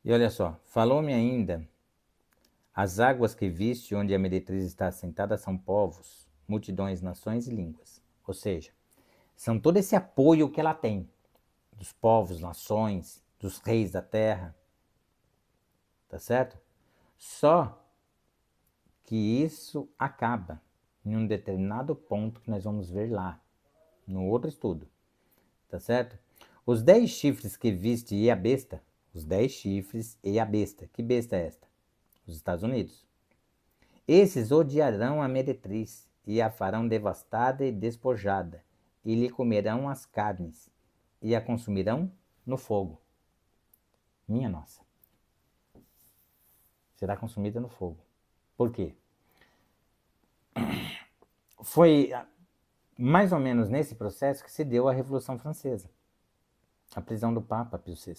E olha só, falou-me ainda, as águas que viste onde a meretriz está assentada são povos, multidões, nações e línguas. Ou seja, são todo esse apoio que ela tem, dos povos, nações, dos reis da terra. Tá certo? Só que isso acaba em um determinado ponto que nós vamos ver lá, no outro estudo. Tá certo? Os 10 chifres que viste e a besta, os 10 chifres e a besta. Que besta é esta? Os Estados Unidos. Esses odiarão a meretriz e a farão devastada e despojada, e lhe comerão as carnes e a consumirão no fogo. Minha nossa. Será consumida no fogo. Por quê? Foi mais ou menos nesse processo que se deu a Revolução Francesa. A prisão do Papa Pio VI.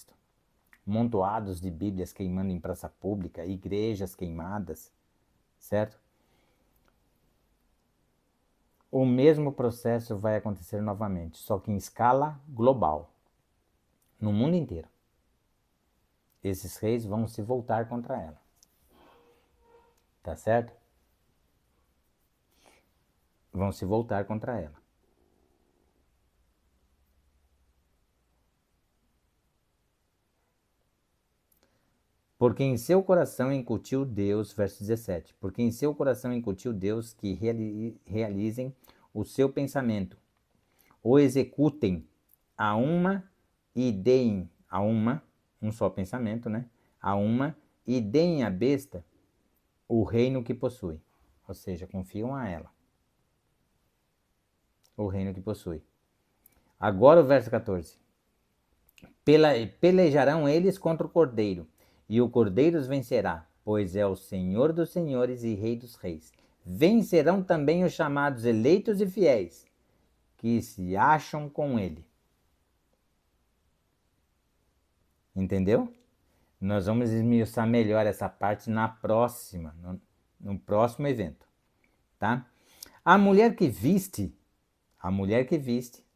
Montoados de bíblias queimando em praça pública, igrejas queimadas, certo? O mesmo processo vai acontecer novamente, só que em escala global, no mundo inteiro. Esses reis vão se voltar contra ela. Tá certo? Vão se voltar contra ela. Porque em seu coração incutiu Deus, verso 17, porque em seu coração incutiu Deus que realizem o seu pensamento, o executem a uma e deem a uma, um só pensamento, né? A uma e deem à besta o reino que possui. Ou seja, confiam a ela o reino que possui. Agora o verso 14. Pelejarão eles contra o cordeiro, e o cordeiro os vencerá, pois é o Senhor dos senhores e Rei dos reis. Vencerão também os chamados eleitos e fiéis, que se acham com ele. Entendeu? Nós vamos esmiuçar melhor essa parte na próxima, no próximo evento, tá? A mulher que viste,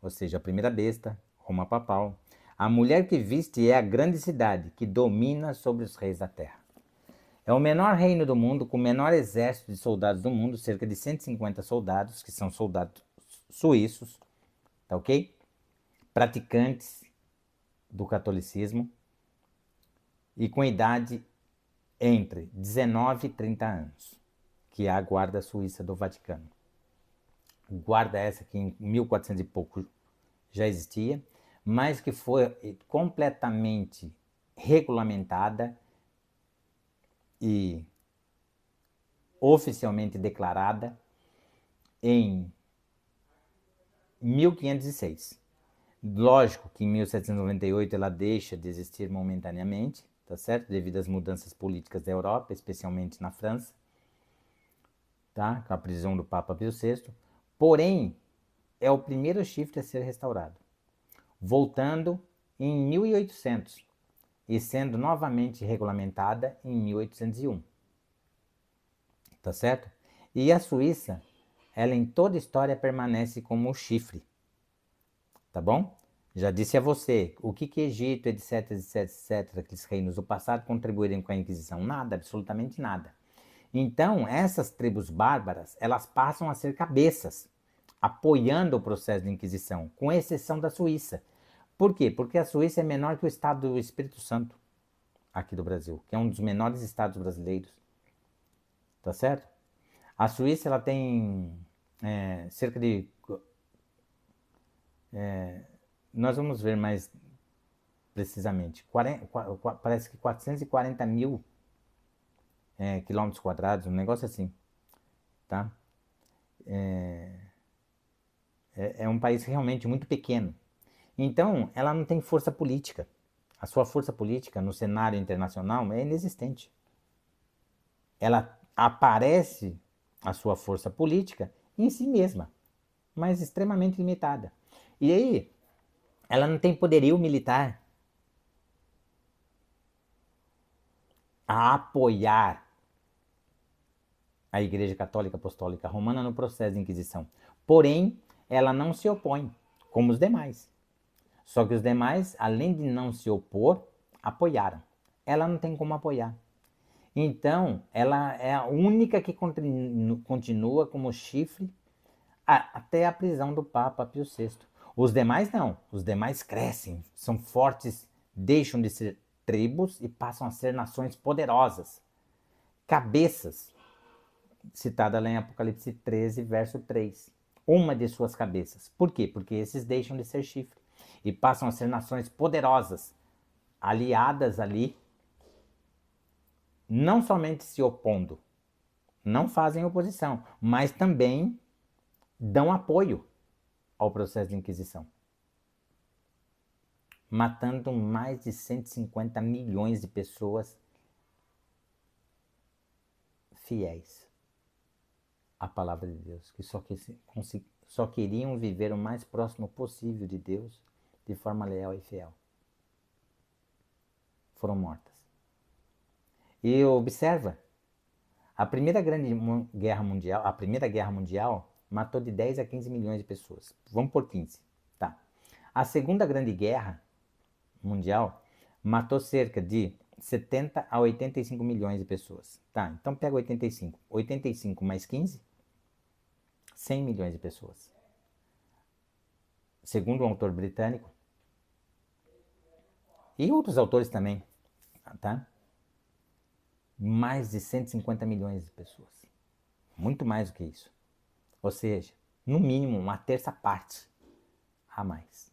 ou seja, a primeira besta, Roma papal, a mulher que viste é a grande cidade que domina sobre os reis da terra. É o menor reino do mundo, com o menor exército de soldados do mundo, cerca de 150 soldados, que são soldados suíços, tá ok? Praticantes do catolicismo e com idade entre 19 e 30 anos, que é a guarda suíça do Vaticano. Guarda essa que em 1400 e pouco já existia, mas que foi completamente regulamentada e oficialmente declarada em 1506. Lógico que em 1798 ela deixa de existir momentaneamente, tá certo? Devido às mudanças políticas da Europa, especialmente na França, tá? Com a prisão do Papa Pio VI. Porém, é o primeiro chifre a ser restaurado, voltando em 1800 e sendo novamente regulamentada em 1801. Tá certo? E a Suíça, ela em toda a história permanece como o chifre. Tá bom? Já disse a você, o que Egito, etc, etc, etc, aqueles reinos do passado contribuíram com a Inquisição? Nada, absolutamente nada. Então, essas tribos bárbaras, elas passam a ser cabeças, apoiando o processo de Inquisição, com exceção da Suíça. Por quê? Porque a Suíça é menor que o estado do Espírito Santo, aqui do Brasil, que é um dos menores estados brasileiros. Tá certo? A Suíça, ela tem cerca de... nós vamos ver mais precisamente. Parece que 440 mil quilômetros quadrados, um negócio assim. Tá? É um país realmente muito pequeno. Então, ela não tem força política. A sua força política no cenário internacional é inexistente. Ela aparece, a sua força política, em si mesma, mas extremamente limitada. E aí, ela não tem poderio militar a apoiar a Igreja Católica Apostólica Romana no processo de Inquisição. Porém, ela não se opõe, como os demais. Só que os demais, além de não se opor, apoiaram. Ela não tem como apoiar. Então, ela é a única que continua como chifre até a prisão do Papa Pio VI. Os demais não. Os demais crescem, são fortes, deixam de ser tribos e passam a ser nações poderosas. Cabeças, citada lá em Apocalipse 13, verso 3. Uma de suas cabeças. Por quê? Porque esses deixam de ser chifre e passam a ser nações poderosas, aliadas ali, não somente se opondo, não fazem oposição, mas também dão apoio ao processo de Inquisição, matando mais de 150 milhões de pessoas fiéis à palavra de Deus, que só queriam viver o mais próximo possível de Deus, de forma leal e fiel. Foram mortas. E observa, a Primeira Guerra Mundial matou de 10 a 15 milhões de pessoas. Vamos por 15, tá? A Segunda Grande Guerra Mundial matou cerca de 70 a 85 milhões de pessoas. Tá, então pega 85. 85 mais 15, 100 milhões de pessoas. Segundo um autor britânico, e outros autores também, tá? mais de 150 milhões de pessoas. Muito mais do que isso. Ou seja, no mínimo uma terça parte a mais.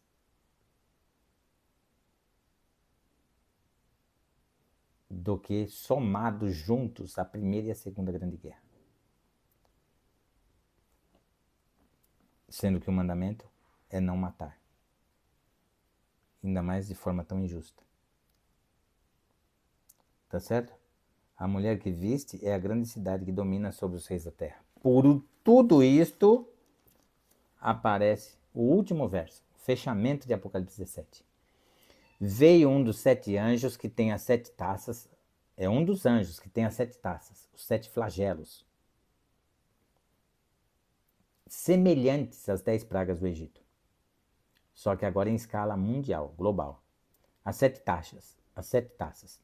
Do que somados juntos a Primeira e a Segunda Grande Guerra. Sendo que o mandamento é não matar. Ainda mais de forma tão injusta. Tá certo? A mulher que viste é a grande cidade que domina sobre os reis da terra. Por tudo isto, aparece o último verso, fechamento de Apocalipse 17. Veio um dos 7 anjos que tem as 7 taças, é um dos anjos que tem as 7 taças, os 7 flagelos, semelhantes às 10 pragas do Egito, só que agora em escala mundial, global. As 7 taças.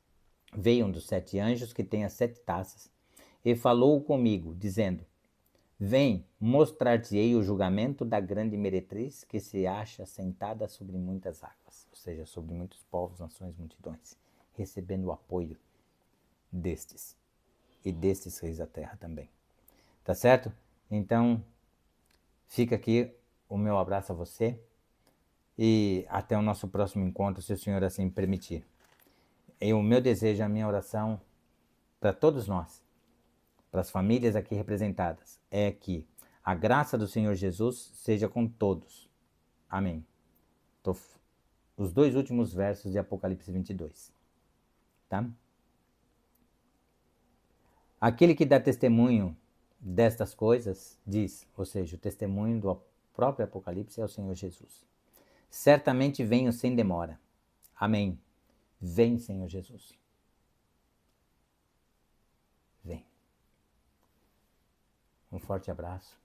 Veio um dos 7 anjos que tem as 7 taças e falou comigo, dizendo: Vem, mostrar-te-ei o julgamento da grande meretriz que se acha sentada sobre muitas águas, ou seja, sobre muitos povos, nações, multidões, recebendo o apoio destes e destes reis da terra também. Tá certo? Então, fica aqui o meu abraço a você e até o nosso próximo encontro, se o Senhor assim permitir. E o meu desejo, a minha oração para todos nós, para as famílias aqui representadas, é que a graça do Senhor Jesus seja com todos. Amém. Os 2 últimos versos de Apocalipse 22. Tá? Aquele que dá testemunho destas coisas, diz, ou seja, o testemunho do próprio Apocalipse é o Senhor Jesus. Certamente venho sem demora. Amém. Vem, Senhor Jesus. Vem. Um forte abraço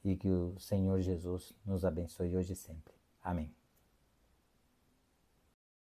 e que o Senhor Jesus nos abençoe hoje e sempre. Amém.